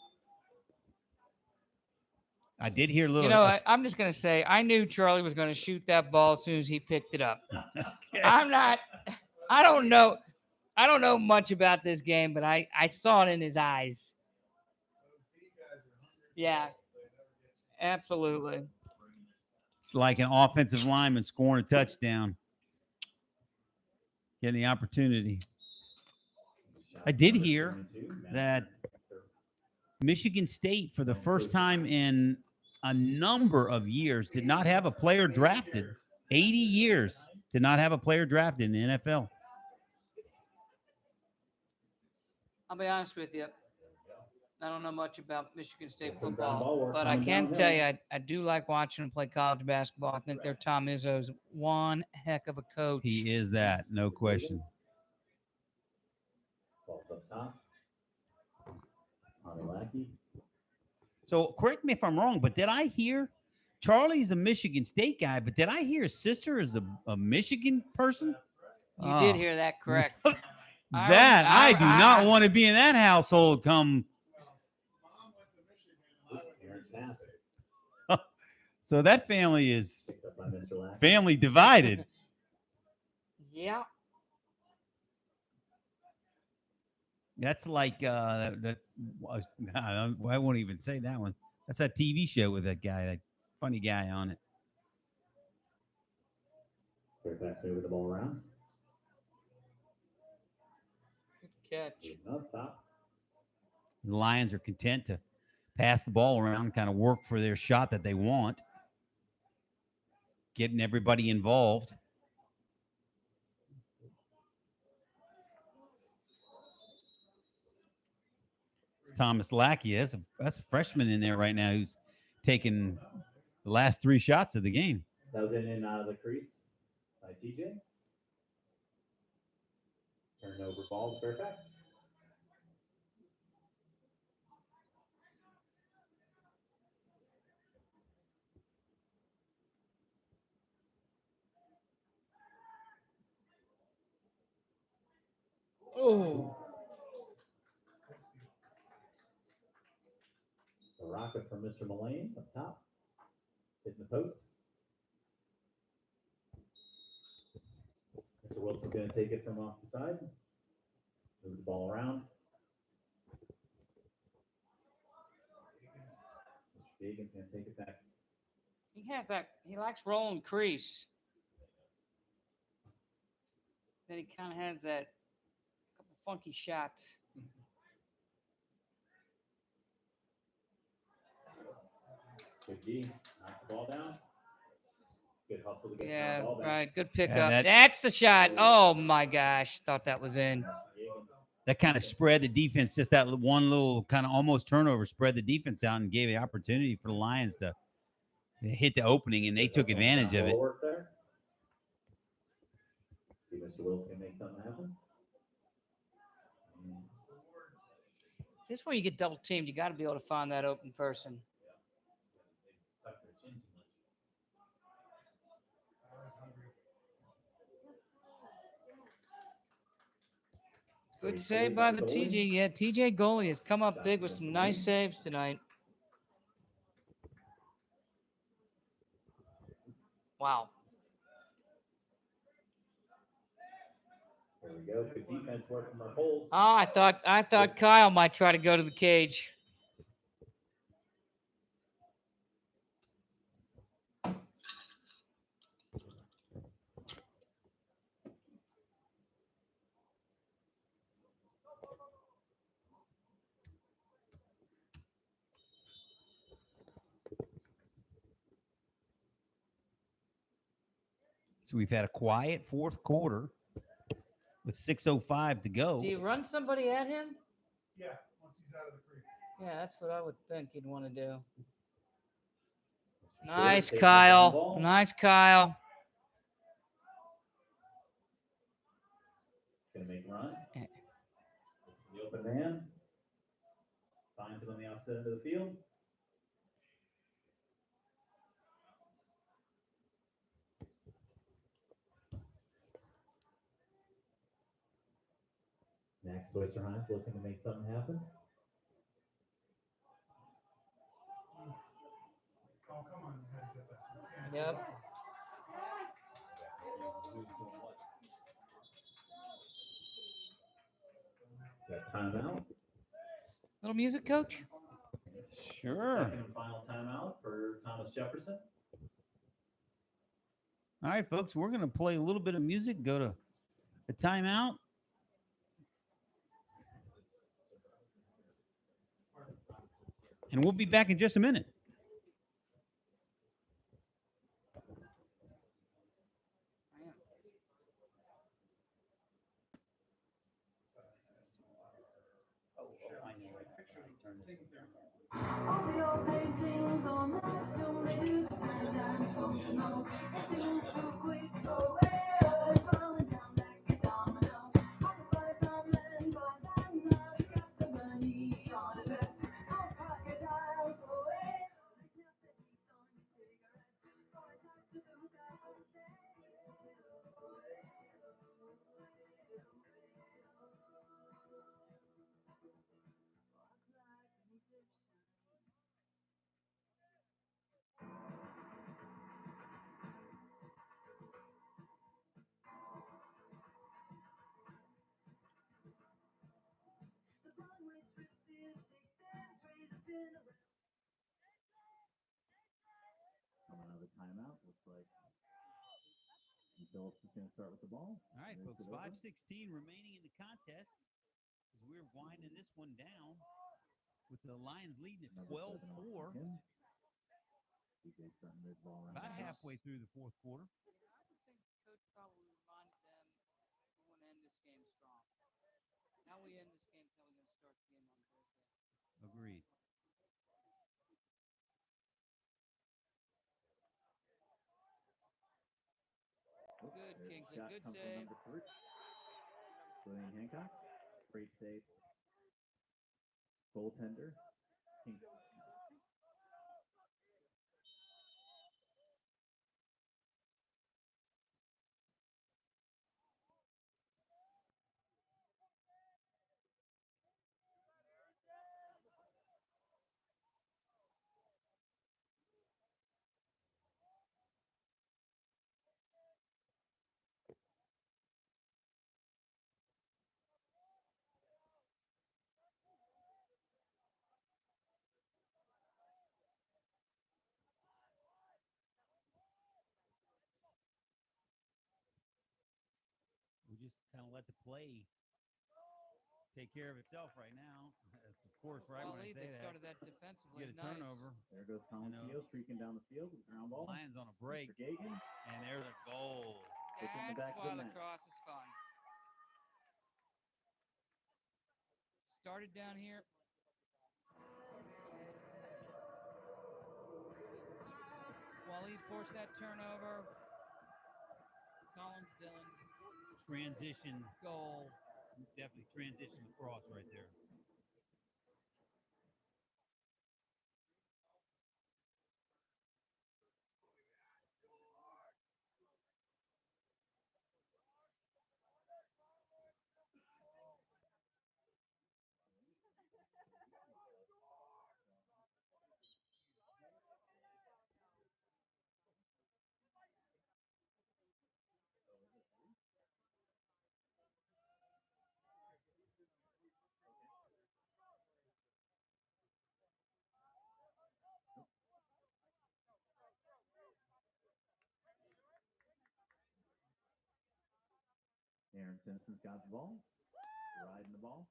I did hear a little. You know, I'm just going to say, I knew Charlie was going to shoot that ball as soon as he picked it up. Okay. I don't know much about this game, but I saw it in his eyes. Yeah, absolutely. It's like an offensive lineman scoring a touchdown. Getting the opportunity. I did hear that Michigan State, for the first time in a number of years, did not have a player drafted. 80 years did not have a player drafted in the NFL. I'll be honest with you. I don't know much about Michigan State football, but I can tell you I do like watching them play college basketball. I think their Tom Izzo's one heck of a coach. He is that, no question. Balls up top. Lackey. So correct me if I'm wrong, but did I hear Charlie's a Michigan State guy, but did I hear his sister is a Michigan person? You did hear that correct. I do not want to be in that household come. So that family is family divided. Yeah. That's like I won't even say that one. That's that TV show with that guy, that funny guy on it. Fairfax over the ball around. Good catch. Up top. The Lions are content to pass the ball around, kind of work for their shot that they want, getting everybody involved. It's Thomas Lackey. That's a freshman in there right now who's taken the last 3 shots of the game. That was in and out of the crease by TJ. Turnover ball to Fairfax. Oh. A rocket from Mr. Mullane up top. Hitting the post. Mr. Wilson's going to take it from off the side. Move the ball around. Mr. Gagan's going to take it back. He likes rolling crease. Then he kind of has that couple funky shots. Good D. Knock the ball down. Good hustle to get Yeah, the ball back. right. Good pickup. that- That's the shot. Oh, my gosh. Thought that was in. That kind of spread the defense, just that one little kind of almost turnover spread the defense out and gave the opportunity for the Lions to hit the opening, and they took advantage of it. Work there. See Mr. Wilson can make something happen. Just when you get double teamed, you got to be able to find that open person. Good save by the TJ. Yeah, TJ goalie has come up big with some nice saves tonight. Wow. There we go. Good defense work from our holes. Oh, I thought Kyle might try to go to the cage. So we've had a quiet fourth quarter with 6:05 to go. Do you run somebody at him? Yeah, once he's out of the crease. Yeah, that's what I would think you'd want to do. Short, Nice, taking the ground Kyle. ball. Nice, Kyle. He's going to make a run. The open man. Finds him on the opposite end of the field. Next, Oyster Hines looking to make something happen. Oh, come on. You had to get that. Yep. Got timeout. Little music, coach? Sure. Second and final timeout for Thomas Jefferson. All right, folks, we're going to play a little bit of music, go to a timeout. And we'll be back in just a minute. Coming out of the timeout, looks like Phillips is going to start with the ball. All right, folks, 5:16 remaining in the contest as we're winding this one down with the Lions leading at 12-4. About halfway through the fourth quarter. I would think Coach probably reminded them we want to end this game strong. How we end this game is how we're going to start the game on Thursday. Agreed. Good, Kingston. Shot Good comes from save. number 3. William Hancock. Great save. Goaltender. Kingston. We just kind of let the play take care of itself right now. That's, of course, right when I Golly, say they that. started that defensively. Get a Nice. turnover. There goes Colin Keogh streaking down the field with the ground ball. Lions on a break. Mr. Gagan. And there's a goal. Puts it in the back That's of the why net. lacrosse is fun. Started down here. Waleed forced that turnover. Collins, Dillon. Transition. Goal. Definitely transition across right there. Aaron Simpson's got the ball. Riding the ball.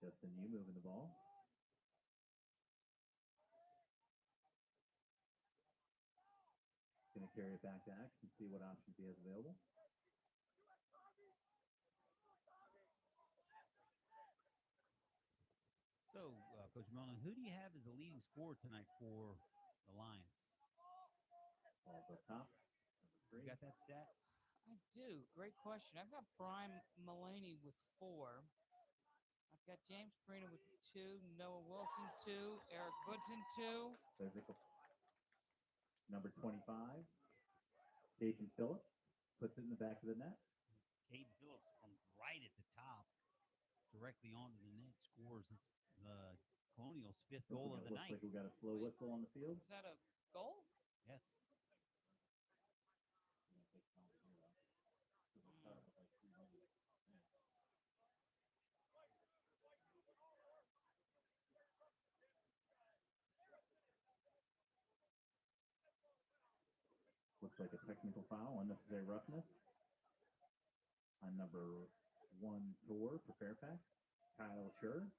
Justin, you moving the ball. Going to carry it back to X and see what options he has available. So, Coach Melvin, who do you have as the leading scorer tonight for the Lions? Ball's up top. You got that stat? I do. Great question. I've got Brian Mullaney with 4. I've got James Perina with 2, Noah Wilson 2, Eric Goodson 2. Physical. Number 25, Jason Phillips, puts it in the back of the net. Caden Phillips from right at the top, directly onto the net, scores the Colonials' 5th goal of the Looks night. like we got a slow whistle on the field. Is that a goal? Yes. Looks like a technical foul, unnecessary roughness on number 1 tour for Fairfax, Kyle Schur.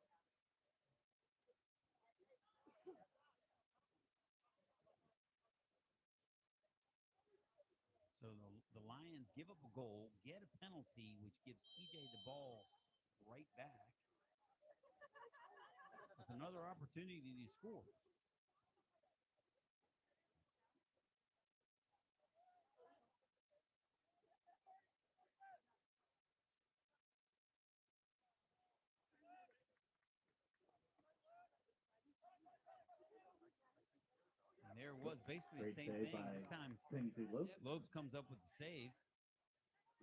So the Lions give up a goal, get a penalty, which gives TJ the ball right back with another opportunity to score. And there was basically the Great same save thing. by This time, Kingsley Lopes. Lopes comes up with the save.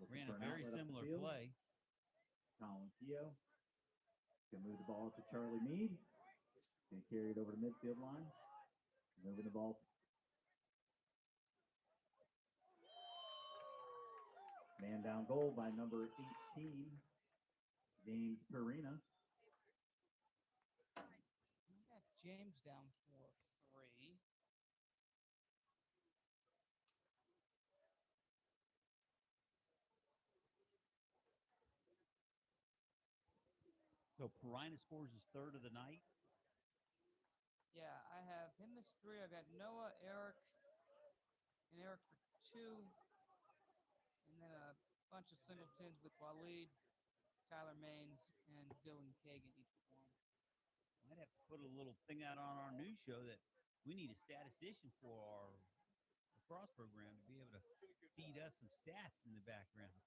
Looking Ran for a an very outlet up the similar field. play. Colin Keogh can move the ball to Charlie Mead. Can carry it over the midfield line. Moving the ball. Man down goal by number 18, James Perina. I got James down for 3. So Perina scores his 3rd of the night. Yeah, I have him as 3. I got Noah, Eric, and Eric for 2. And then a bunch of singletons with Waleed, Tyler Maines, and Dylan Kagan, each with 1. Might have to put a little thing out on our news show that we need a statistician for our lacrosse program to be able to feed us some stats in the background.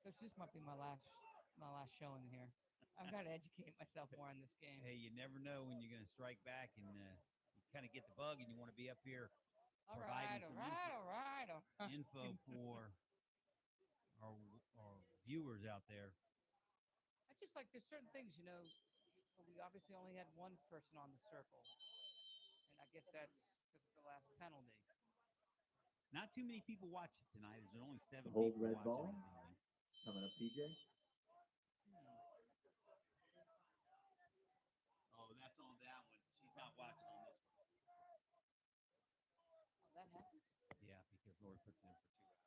Coach, this might be my last showing here. I've got to educate myself more on this game. Hey, you never know when you're going to strike back and you kind of get the bug and you want to be up here providing some info for our viewers out there. I just like there's certain things, we obviously only had 1 person on the circle. And I guess that's because of the last penalty. Not too many people watch it tonight. There's only 7 Hold people red watching ball. it tonight. Coming up, PJ. Oh, that's on that one. She's not watching on this one. Oh, that happens? Yeah, because Lori puts it in for 2 hours.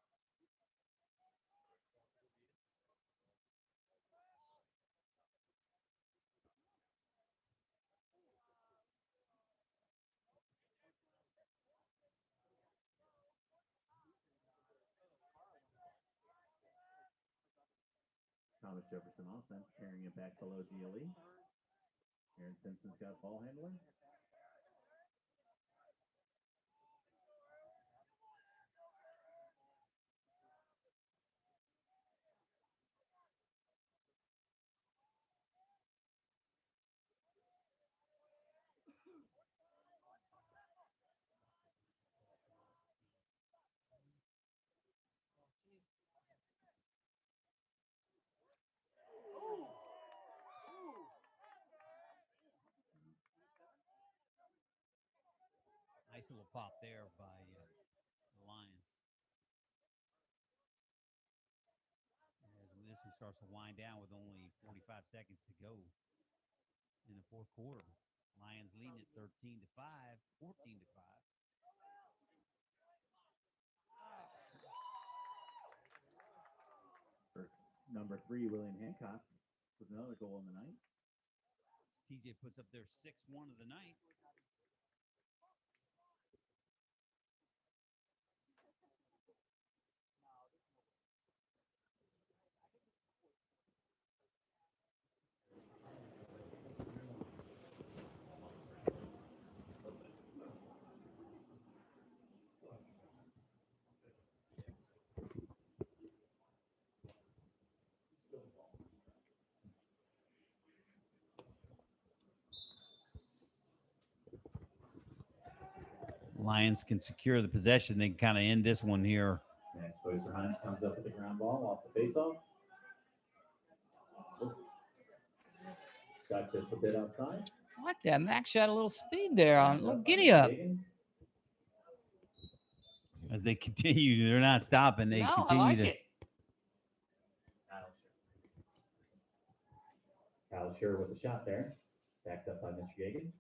Thomas Jefferson offense, carrying it back below GLE. Aaron Simpson's got ball handler. Nice little pop there by the Lions. As this one starts to wind down with only 45 seconds to go in the 4th quarter. Lions leading at 13-5, 14-5. For number 3, William Hancock, with another goal in the night. TJ puts up their 6-1 of the night. Lions can secure the possession. They can kind of end this one here. Next, Oyster Hines comes up with the ground ball off the faceoff. Got just a bit outside. I like that. Max shot a little speed there on a little giddy up. As they continue, they're not stopping. They No, I continue like to. it. Kyle Scher with the shot there. Backed up by Mr. Gagan.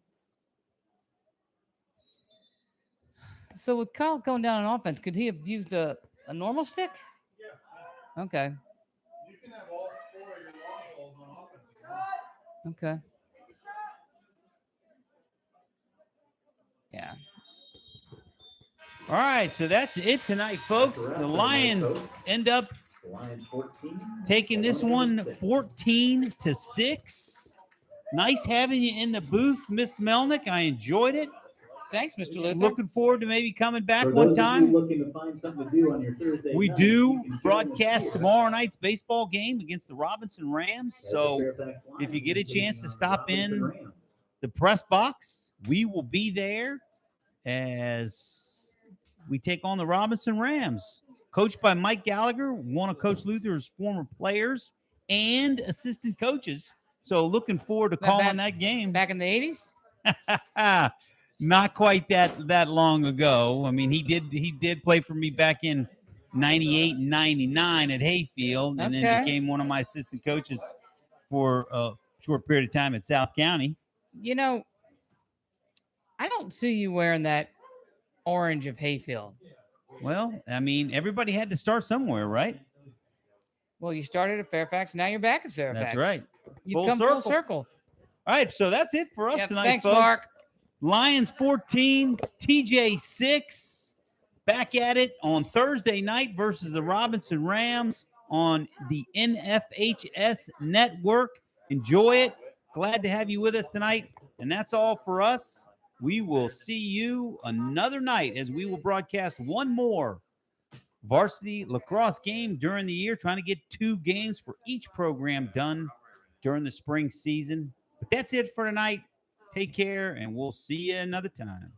So with Kyle going down on offense, could he have used a normal stick? Yeah. Okay. You can have all 4 of your long balls on offense. Okay. Yeah. All right, so that's it tonight, folks. The Lions end up The Lions 14. taking this one 14-6. Nice having you in the booth, Miss Melnick. I enjoyed it. Thanks, Mr. Luther. Looking forward to maybe coming back For one those of you time. looking to find something to do on your Thursday We night, do you can join us broadcast here tomorrow night's baseball game against the Robinson Rams. at the So Fairfax if you Lions, get a taking chance to on stop Robinson in Rams. the press box, we will be there as we take on the Robinson Rams, coached by Mike Gallagher, one of Coach Luther's former players and assistant coaches. So looking forward to calling that game. Back in the 80s? Not quite that long ago. I mean, he did play for me back in 98 and 99 at Hayfield, and then became one of my assistant coaches for a short period of time at South County. You know, I don't see you wearing that orange of Hayfield. Well, I mean, everybody had to start somewhere, right? Well, you started at Fairfax, now you're back at Fairfax. That's right. You've come full circle. All right, so that's it for us Yep, tonight, thanks, folks. Mark. Lions 14, TJ 6. Back at it on Thursday night versus the Robinson Rams on the NFHS network. Enjoy it. Glad to have you with us tonight. And that's all for us. We will see you another night as we will broadcast one more varsity lacrosse game during the year, trying to get 2 games for each program done during the spring season. But that's it for tonight. Take care, and we'll see you another time.